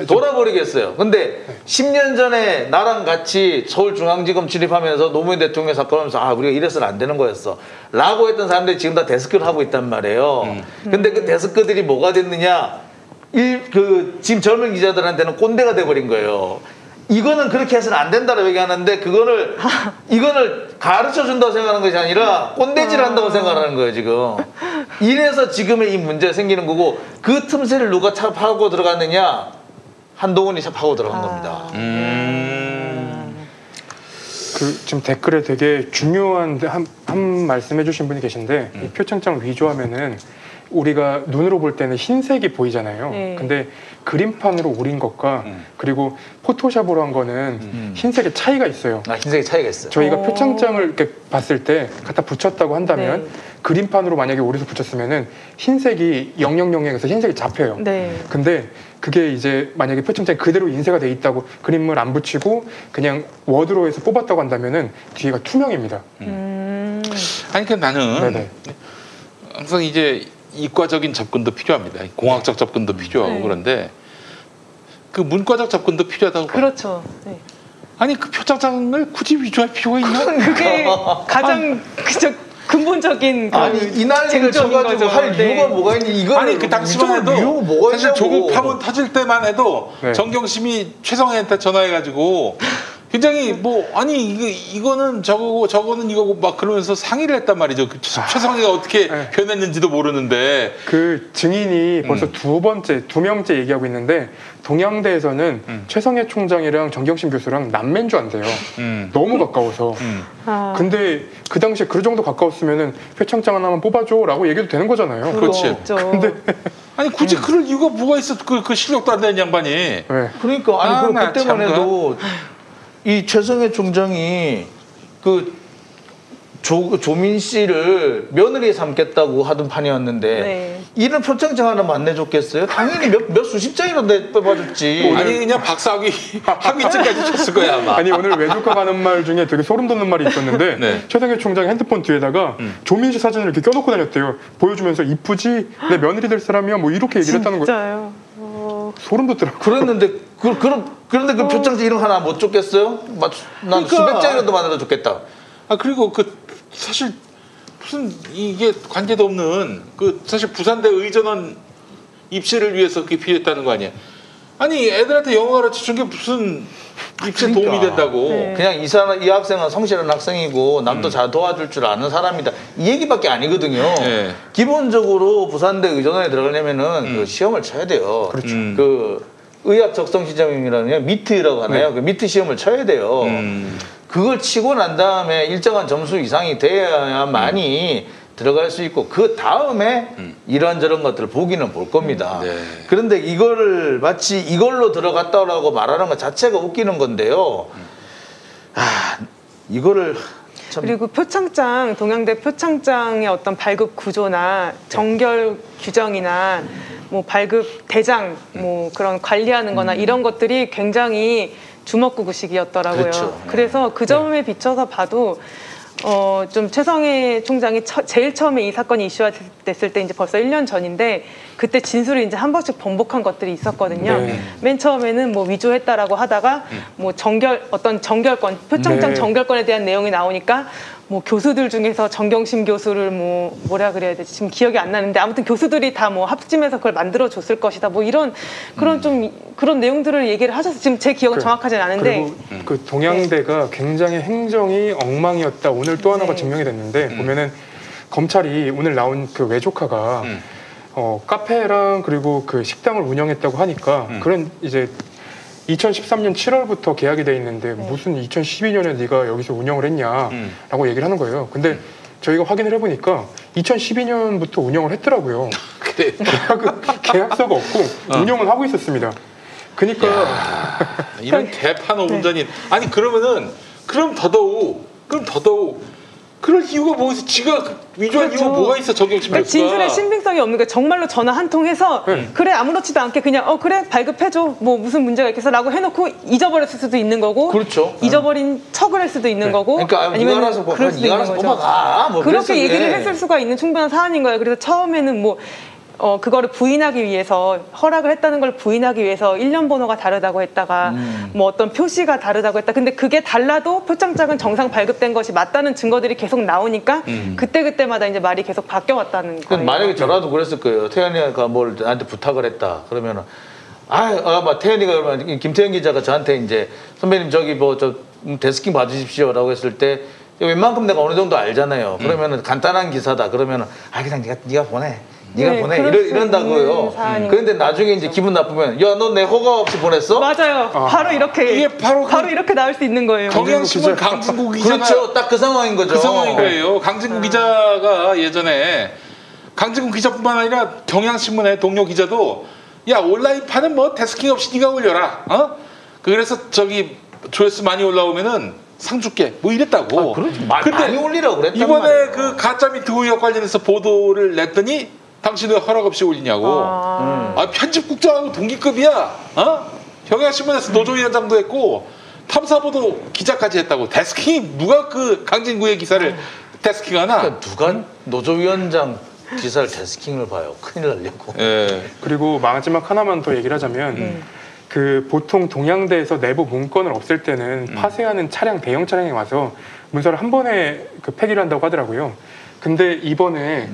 돌아버리겠어요. 근데 10년 전에 나랑 같이 서울중앙지검 출입하면서 노무현 대통령 사건 하면서 우리가 이래서는 안 되는 거였어. 라고 했던 사람들이 지금 다 데스크를 하고 있단 말이에요. 근데 그 데스크들이 뭐가 됐느냐? 지금 젊은 기자들한테는 꼰대가 돼버린 거예요. 이거는 그렇게 해서는 안 된다고 얘기하는데 이거를 가르쳐 준다고 생각하는 것이 아니라 꼰대질 한다고 생각하는 거예요, 지금. 이래서 지금의 이 문제가 생기는 거고 그 틈새를 누가 파고 들어갔느냐? 한동훈이 파고 들어간 겁니다. 지금 댓글에 되게 중요한 한 말씀해주신 분이 계신데 이 표창장 위조하면은 우리가 눈으로 볼 때는 흰색이 보이잖아요. 네. 근데 그림판으로 오린 것과 그리고 포토샵으로 한 거는 흰색의 차이가 있어요. 아, 흰색의 차이가 있어요. 저희가 표창장을 이렇게 봤을 때 갖다 붙였다고 한다면 네. 그림판으로 만약에 오려서 붙였으면은 흰색이 000에서 흰색이 잡혀요. 네. 근데 그게 이제 만약에 표창장이 그대로 인쇄가 돼 있다고 그림을 안 붙이고 그냥 워드로 해서 뽑았다고 한다면은 뒤에가 투명입니다. 아니 그 나는 네네. 항상 이제 이과적인 접근도 필요합니다. 공학적 접근도 필요하고 네. 그런데 그 문과적 접근도 필요하다고 봐요. 그렇죠. 네. 아니 그 표창장을 굳이 위조할 필요가 있나? 그게 가장 근본적인 그 아니 이 난리를 쟁점인 쳐가지고 거죠. 할 네. 이유가 뭐가 있니? 이거 아니 그 당시만 해도 이유가 뭐가 사실 있냐고. 조국 파문 터질 때만 해도 네. 정경심이 최성애한테 전화해가지고 굉장히 뭐 아니 이거는 저거고 저거는 이거고 막 그러면서 상의를 했단 말이죠. 그 최성애가 어떻게 네. 변했는지도 모르는데 그 증인이 벌써 두 명째 얘기하고 있는데 동양대에서는 최성해 총장이랑 정경심 교수랑 남매인 줄 안돼요. 너무 가까워서. 아, 근데 그 당시에 그 정도 가까웠으면은 표창장 하나만 뽑아줘라고 얘기도 되는 거잖아요. 그렇지. 그렇죠. 근데 아니 굳이 그럴 이유가 뭐가 있어? 그 실력도 안 되는 양반이. 네. 그러니까 아니 그럼 나 그때만 참가. 해도 이 최성해 총장이 그 조민 씨를 며느리 삼겠다고 하던 판이었는데 네. 이런 표창장 하나 안 내줬겠어요? 당연히 몇 수십 장이라도 뽑아줬지. 아니 그냥 박사학위 학위증까지 쳤을 거야 아마. 아니 오늘 외조과가 하는 말 중에 되게 소름 돋는 말이 있었는데 네. 최성해 총장이 핸드폰 뒤에다가 조민씨 사진을 이렇게 껴놓고 다녔대요. 보여주면서 이쁘지? 내 며느리 될 사람이야? 뭐 이렇게 얘기를 했다는 거예요. 진짜요. 소름 돋더라고요. 그랬는데 그런데 그 표창장 이름 하나 못 줬겠어요? 난 그러니까. 수백 장이라도 만들어 줬겠다. 아 그리고 그 사실 무슨 이게 관계도 없는 그 사실 부산대 의전원 입시를 위해서 그렇게 필요했다는 거 아니야? 아니 애들한테 영어 가르쳐 준 게 무슨 입시에 그러니까. 도움이 된다고? 네. 그냥 이 학생은 성실한 학생이고 남도 잘 도와줄 줄 아는 사람이다. 이 얘기밖에 아니거든요. 네. 기본적으로 부산대 의전원에 들어가려면은 그 시험을 쳐야 돼요. 그렇죠. 그 의학 적성 시험이라는 게 미트라고 하나요? 그 미트 시험을 쳐야 돼요. 그걸 치고 난 다음에 일정한 점수 이상이 돼야만이 들어갈 수 있고 그 다음에 이런저런 것들을 보기는 볼 겁니다. 네. 그런데 이거를 마치 이걸로 들어갔다라고 말하는 것 자체가 웃기는 건데요. 아, 이거를 참 그리고 표창장, 동양대 표창장의 어떤 발급 구조나 정결 규정이나 뭐 발급 대장, 뭐 그런 관리하는 거나 이런 것들이 굉장히 주먹구구식이었더라고요. 그렇죠. 그래서 그 점에 비춰서 봐도 좀 최성해 총장이 제일 처음에 이 사건이 이슈화 됐을 때 이제 벌써 1년 전인데 그때 진술을 이제 한 번씩 번복한 것들이 있었거든요. 네. 맨 처음에는 뭐 위조했다라고 하다가 뭐 어떤 정결권, 표창장 네. 정결권에 대한 내용이 나오니까 뭐 교수들 중에서 정경심 교수를 뭐라 그래야 되지? 지금 기억이 안 나는데 아무튼 교수들이 다 뭐 합심해서 그걸 만들어 줬을 것이다. 뭐 이런 그런 좀 그런 내용들을 얘기를 하셔서 지금 제 기억은 정확하지는 않은데 그리고 그 동양대가 굉장히 행정이 엉망이었다. 오늘 또 하나가 네. 증명이 됐는데 보면은 검찰이 오늘 나온 그 외조카가 카페랑 그리고 그 식당을 운영했다고 하니까 그런 이제 2013년 7월부터 계약이 돼 있는데 무슨 2012년에 네가 여기서 운영을 했냐라고 얘기를 하는 거예요. 근데 저희가 확인을 해보니까 2012년부터 운영을 했더라고요. 그래. 계약서가 없고 운영을 하고 있었습니다. 그러니까 이런 개판 오분전인 아니 그러면은 그럼 더더욱 그럴 이유가 뭐 있어? 지가 위조한 그렇죠. 이유가 뭐가 있어? 정경심 그러니까 교수가. 진술의 신빙성이 없는 거예요. 정말로 전화 한 통 해서 그래 아무렇지도 않게 그냥 그래 발급해줘 뭐 무슨 문제가 있겠어라고 해놓고 잊어버렸을 수도 있는 거고 그렇죠. 잊어버린 척을 할 수도 있는 거고 그러니까 아니면 네가 알아서 그럴 수도 네가 있는 알아서 거죠. 뽑아가 뭐 그렇게 그랬을 얘기를 때. 했을 수가 있는 충분한 사안인 거예요. 그래서 처음에는 뭐 그거를 부인하기 위해서 허락을 했다는 걸 부인하기 위해서 1년 번호가 다르다고 했다가 뭐 어떤 표시가 다르다고 했다. 근데 그게 달라도 표창장은 정상 발급된 것이 맞다는 증거들이 계속 나오니까 그때마다 이제 말이 계속 바뀌어왔다는 거예요. 만약에 저라도 그랬을 거예요. 태연이가 뭘 나한테 부탁을 했다. 그러면은 막 태연이가 그러면 김태현 기자가 저한테 이제 선배님 저기 뭐 저 데스킹 봐주십시오라고 했을 때 웬만큼 내가 어느 정도 알잖아요. 그러면은 간단한 기사다. 그러면은 그냥 네가 보내. 네가 네, 보내 그럴 수 이런다고요. 있는 사안인 그런데 거죠. 나중에 이제 기분 나쁘면 야 너 내 허가 없이 보냈어? 맞아요. 바로 이렇게 이게 바로 이렇게 나올 수 있는 거예요. 경향신문 강진구 기자가 그렇죠. 딱 그 상황인 거죠. 그 상황인 거예요. 강진구 기자가 예전에 강진구 기자뿐만 아니라 경향신문의 동료 기자도 야 온라인판은 뭐 데스킹 없이 네가 올려라. 그래서 저기 조회수 많이 올라오면은 상 줄게 뭐 이랬다고. 그렇죠. 근데 많이 올리라고 그랬단 이번에 말이에요. 그 가짜 미투 의혹 관련해서 보도를 냈더니 당신 왜 허락 없이 올리냐고. 편집국장하고 동기급이야. 경향신문에서 노조위원장도 했고 탐사보도 기자까지 했다고. 데스킹 누가 그 강진구의 기사를 데스킹하나? 그러니까 누가 노조위원장 기사를 데스킹을 봐요. 큰일 날려고. 예. 그리고 마지막 하나만 더 얘기를 하자면 그 보통 동양대에서 내부 문건을 없앨 때는 파쇄하는 차량 대형 차량이 와서 문서를 한 번에 그 폐기를 한다고 하더라고요. 근데 이번에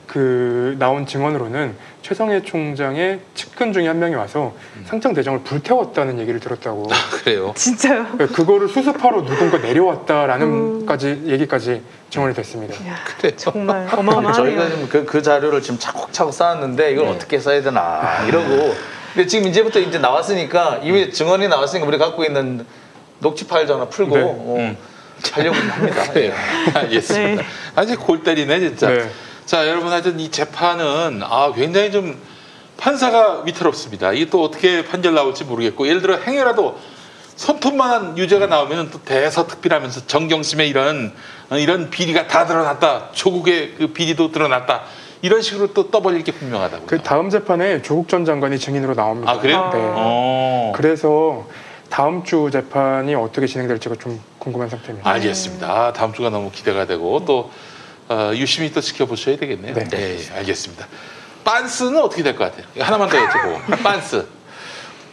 그 나온 증언으로는 최성해 총장의 측근 중에 한 명이 와서 상장 대장을 불태웠다는 얘기를 들었다고. 그래요. 진짜요? 그거를 수습하러 누군가 내려왔다라는 얘기까지 증언이 됐습니다. 그래. 정말 어마어마하네요. 저희가 지금 그 자료를 지금 차곡차곡 쌓았는데 이걸 어떻게 써야 되나 이러고. 근데 지금 이제부터 이제 나왔으니까 이미 증언이 나왔으니까 우리 갖고 있는 녹취 파일 전화 풀고 하려고 합니다. 그래요. 알겠습니다. 네. 아주 골 때리네 진짜. 네. 자 여러분 하여튼 이 재판은 굉장히 좀 판사가 위태롭습니다. 이게 또 어떻게 판결 나올지 모르겠고 예를 들어 행여라도 손톱만한 유죄가 나오면 또 대서특필하면서 정경심의 이런 비리가 다 드러났다. 조국의 그 비리도 드러났다. 이런 식으로 또 떠벌릴 게 분명하다고요. 그 다음 재판에 조국 전 장관이 증인으로 나옵니다. 아 그래요? 네. 그래서 다음 주 재판이 어떻게 진행될지가 좀 궁금한 상태입니다. 알겠습니다. 다음 주가 너무 기대가 되고 또 유심히 또 지켜보셔야 되겠네요. 네, 알겠습니다. 빤스는 어떻게 될 것 같아요? 하나만 더 여쭤보고. 빤스.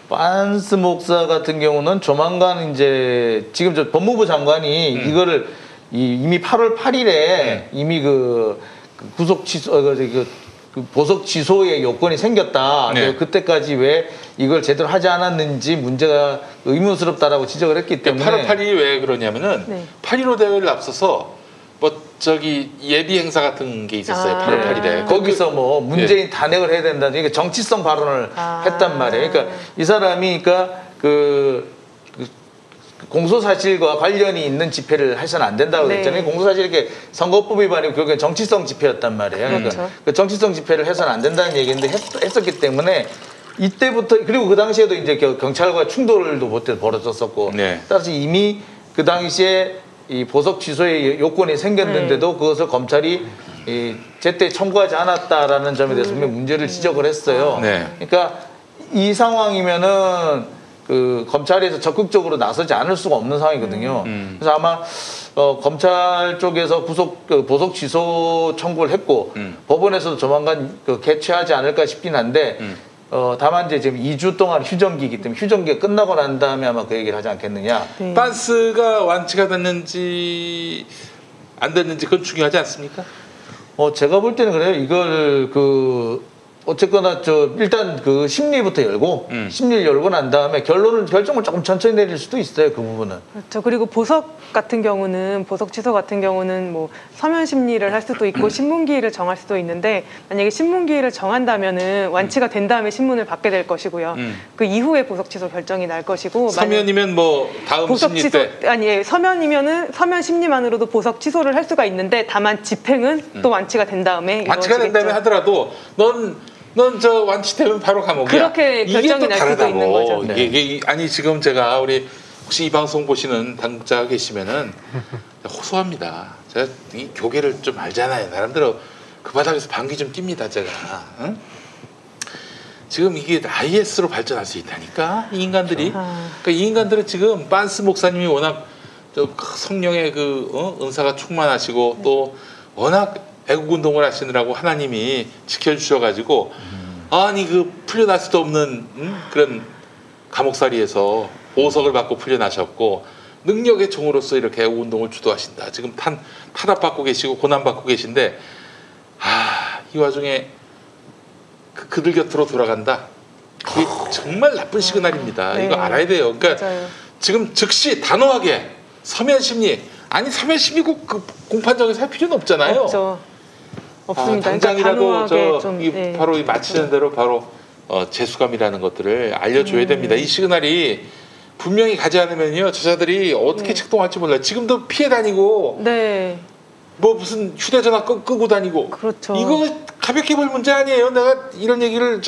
빤스 목사 같은 경우는 조만간 이제 지금 저 법무부 장관이 이거를 이미 8월 8일에 이미 그 구속 취소 그 보석 취소의 요건이 생겼다. 네. 그때까지 왜 이걸 제대로 하지 않았는지 문제가 의문스럽다라고 지적을 했기 때문에 8월 8일이 왜 그러냐면은 네. 8.15 대회를 앞서서 뭐 저기 예비 행사 같은 게 있었어요. 8월 8일에. 거기서 뭐 문재인 탄핵을 해야 된다는 이게 정치성 발언을 했단 말이에요. 그러니까 이 사람이 그러니까 그 공소사실과 관련이 있는 집회를 해서는 안 된다고 네. 그랬잖아요. 공소사실 이렇게 선거법 위반이고 결국엔 정치성 집회였단 말이에요. 그러니까 그렇죠. 그 정치성 집회를 해서는 안 된다는 얘기인데 했었기 때문에 이때부터 그리고 그 당시에도 이제 경찰과 충돌도 그때 벌어졌었고 네. 따라서 이미 그 당시에 이 보석 취소의 요건이 생겼는데도 그것을 검찰이 제때 청구하지 않았다라는 점에 대해서 분명히 문제를 지적을 했어요. 네. 그러니까 이 상황이면은 그 검찰에서 적극적으로 나서지 않을 수가 없는 상황이거든요. 그래서 아마 검찰 쪽에서 보석 취소 청구를 했고 법원에서도 조만간 개최하지 않을까 싶긴 한데 다만 이제 지금 2주 동안 휴정기이기 때문에 휴정기가 끝나고 난 다음에 아마 그 얘기를 하지 않겠느냐. 네. 빤스가 완치가 됐는지 안 됐는지 그건 중요하지 않습니까? 제가 볼 때는 그래요. 이걸 어쨌거나 일단 그 심리부터 열고 심리를 열고 난 다음에 결정을 조금 천천히 내릴 수도 있어요. 그 부분은. 그렇죠. 그리고 보석 취소 같은 경우는 뭐 서면 심리를 할 수도 있고 신문기일을 정할 수도 있는데 만약에 신문기일을 정한다면은 완치가 된 다음에 신문을 받게 될 것이고요. 그 이후에 보석 취소 결정이 날 것이고. 서면이면 뭐 다음 보석 심리 취소 때. 서면이면은 서면 심리만으로도 보석 취소를 할 수가 있는데 다만 집행은 또 완치가 된 다음에 완치가 된 다음에 하더라도 넌 저 완치되면 바로 감옥이야. 그렇게 결정이 날 수도 있는 거죠. 네. 이게 아니 지금 제가 우리 혹시 이 방송 보시는 당국자가 계시면은 호소합니다. 제가 이 교계를 좀 알잖아요. 나름대로 그 바닥에서 방귀 좀 낍니다. 제가. 응? 지금 이게 IS로 발전할 수 있다니까 이 인간들이. 그러니까 이 인간들은 지금 빤스 목사님이 워낙 성령의 은사가 충만하시고 또 워낙 애국 운동을 하시느라고 하나님이 지켜주셔가지고 아니 풀려날 수도 없는 그런 감옥살이에서 보석을 받고 풀려나셨고 능력의 종으로서 이렇게 애국 운동을 주도하신다. 지금 탄압받고 계시고 고난받고 계신데 이 와중에 그들 곁으로 돌아간다. 그게 정말 나쁜 시그널입니다. 네. 이거 알아야 돼요. 그러니까 맞아요. 지금 즉시 단호하게 서면 심리 꼭 공판장에서 할 필요는 없잖아요. 없죠. 없습니다. 당장이라도 단호하게 좀, 네. 바로 이 마치는 대로 바로 재수감이라는 것들을 알려줘야 됩니다. 이 시그널이 분명히 가지 않으면요 저자들이 어떻게 책동할지 몰라요. 지금도 피해 다니고 네. 뭐 무슨 휴대전화 끄고 다니고 그렇죠. 이거 가볍게 볼 문제 아니에요. 내가 이런 얘기를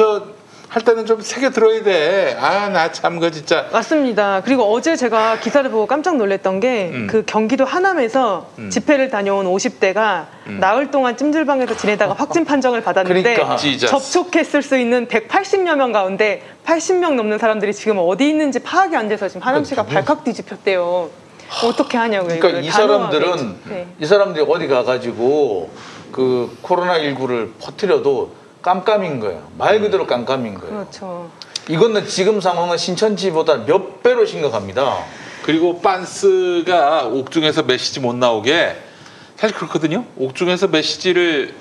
할 때는 좀 새겨 들어야 돼. 나 참 그 진짜. 맞습니다. 그리고 어제 제가 기사를 보고 깜짝 놀랐던 게 그 경기도 하남에서 집회를 다녀온 50대가 나흘 동안 찜질방에서 지내다가 확진 판정을 받았는데 그러니까. 접촉했을 수 있는 180여 명 가운데 80명 넘는 사람들이 지금 어디 있는지 파악이 안 돼서 지금 하남시가 발칵 뒤집혔대요. 어떻게 하냐고요. 그러니까 이 사람들은 네. 이 사람들이 어디 가가지고 그 코로나19를 퍼뜨려도 깜깜인 거예요. 말 그대로 깜깜인 거예요. 그렇죠. 이거는 지금 상황은 신천지보다 몇 배로 심각합니다. 그리고 빤스가 옥중에서 메시지 못 나오게 사실 그렇거든요. 옥중에서 메시지를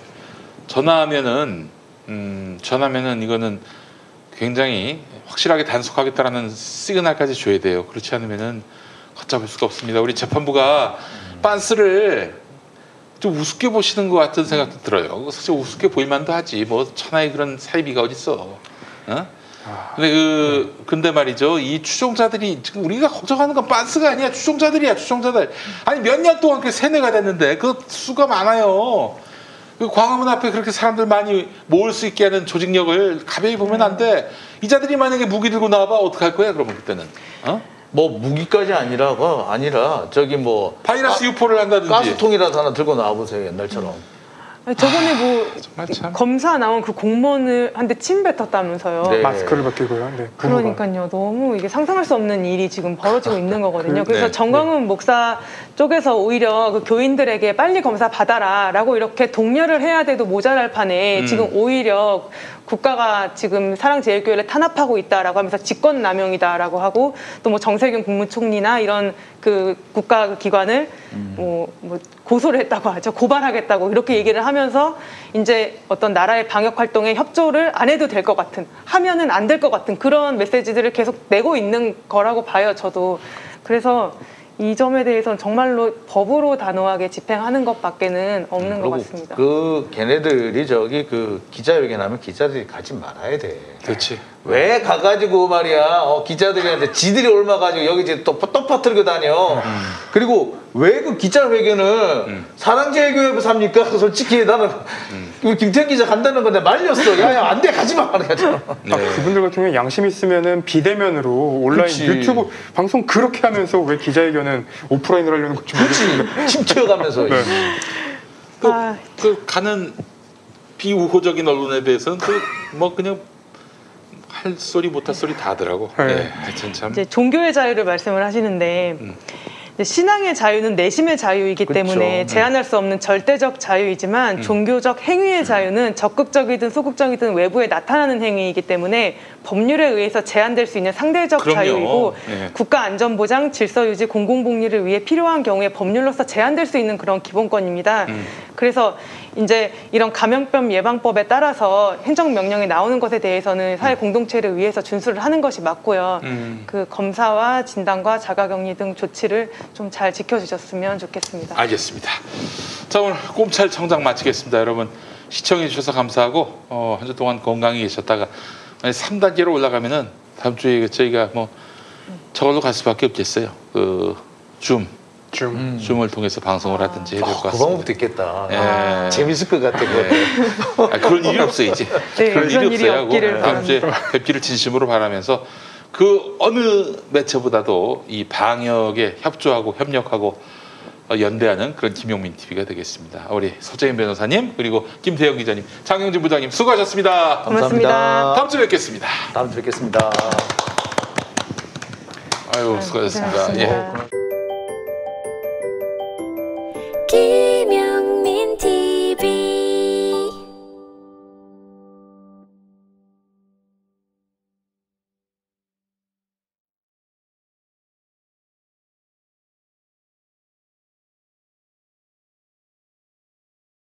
전하면은 이거는 굉장히 확실하게 단속하겠다라는 시그널까지 줘야 돼요. 그렇지 않으면은 걷잡을 수가 없습니다. 우리 재판부가 빤스를 좀 우습게 보시는 것 같은 생각도 들어요. 사실 우습게 보일만도 하지. 뭐 천하의 그런 사이비가 어딨어. 근데 말이죠. 이 추종자들이 지금 우리가 걱정하는 건 빤스가 아니야. 추종자들이야. 추종자들. 아니 몇 년 동안 그 세뇌가 됐는데 그 수가 많아요. 그 광화문 앞에 그렇게 사람들 많이 모을 수 있게 하는 조직력을 가벼이 보면 안 돼. 이 자들이 만약에 무기 들고 나와봐 어떡할 거야 그러면 그때는. 뭐 무기까지 아니라 저기 뭐 바이러스 유포를 한다든지 가스통이라도 하나 들고 나와보세요 옛날처럼. 아니, 저번에 뭐 정말 참. 검사 나온 그 공무원을 한테 침 뱉었다면서요. 네. 마스크를 벗기고요. 네, 그러니까요. 너무 이게 상상할 수 없는 일이 지금 벌어지고 있는 거거든요. 그래서 네. 정광훈 목사 쪽에서 오히려 그 교인들에게 빨리 검사 받아라라고 이렇게 독려를 해야 돼도 모자랄 판에 지금 오히려 국가가 지금 사랑제일교회를 탄압하고 있다라고 하면서 직권남용이다라고 하고 또 뭐 정세균 국무총리나 이런 그 국가 기관을 뭐 고소를 했다고 하죠. 고발하겠다고 이렇게 얘기를 하면서 이제 어떤 나라의 방역 활동에 협조를 안 해도 될 것 같은, 하면은 안 될 것 같은 그런 메시지들을 계속 내고 있는 거라고 봐요. 저도. 그래서 이 점에 대해서는 정말로 법으로 단호하게 집행하는 것밖에는 없는 것 같습니다. 그 걔네들이 저기 그 기자회견하면 기자들이 가지 말아야 돼. 그렇지. 왜 가가지고 말이야 기자들한테 지들이 옮아가지고 여기 이제 또 퍼뜨리고 다녀. 그리고 왜 그 기자회견을 사랑제일교회에서 합니까? 솔직히 나는 우리 김태현 기자 간다는 건데 말렸어. 야야 안 돼 가지 마. 그랬잖아. 그분들 같은 경우에 양심 있으면은 비대면으로 온라인 그치. 유튜브 방송 그렇게 하면서 왜 기자회견은 오프라인으로 하려는 건지 모르겠어요. 그렇지. 침체어가면서. 네. 그 가는 비우호적인 언론에 대해서는 뭐 그냥 할 소리 못할 소리 다 하더라고. 네, 하여튼 참. 이제 종교의 자유를 말씀을 하시는데 이제 신앙의 자유는 내심의 자유이기 그쵸. 때문에 제한할 수 없는 절대적 자유이지만 종교적 행위의 자유는 적극적이든 소극적이든 외부에 나타나는 행위이기 때문에 법률에 의해서 제한될 수 있는 상대적 그럼요. 자유이고 네. 국가 안전보장, 질서유지, 공공복리를 위해 필요한 경우에 법률로서 제한될 수 있는 그런 기본권입니다. 그래서 이제 이런 감염병 예방법에 따라서 행정명령이 나오는 것에 대해서는 사회 공동체를 위해서 준수를 하는 것이 맞고요. 그 검사와 진단과 자가격리 등 조치를 좀 잘 지켜주셨으면 좋겠습니다. 알겠습니다. 자 오늘 꼼찰청장 마치겠습니다. 여러분 시청해 주셔서 감사하고 한 주 동안 건강히 계셨다가 3단계로 올라가면은 다음 주에 저희가 뭐 저걸로 갈 수밖에 없겠어요. 그 줌을 통해서 방송을 하든지 해야 될 것 그 같습니다. 방법도 있겠다. 예. 재밌을 것 같아. 그런 일이 없어요 이제. 네, 그런 그런 일이 일이 없어요. 없기를 다음 주에 뵙기를 진심으로 바라면서 그 어느 매체보다도 이 방역에 협조하고 협력하고 연대하는 그런 김용민 TV가 되겠습니다. 우리 서재인 변호사님 그리고 김태형 기자님, 장영진 부장님 수고하셨습니다. 고맙습니다. 다음 주에 뵙겠습니다. 다음 주에 뵙겠습니다. 아유 수고하셨습니다. 고생하셨습니다. 예.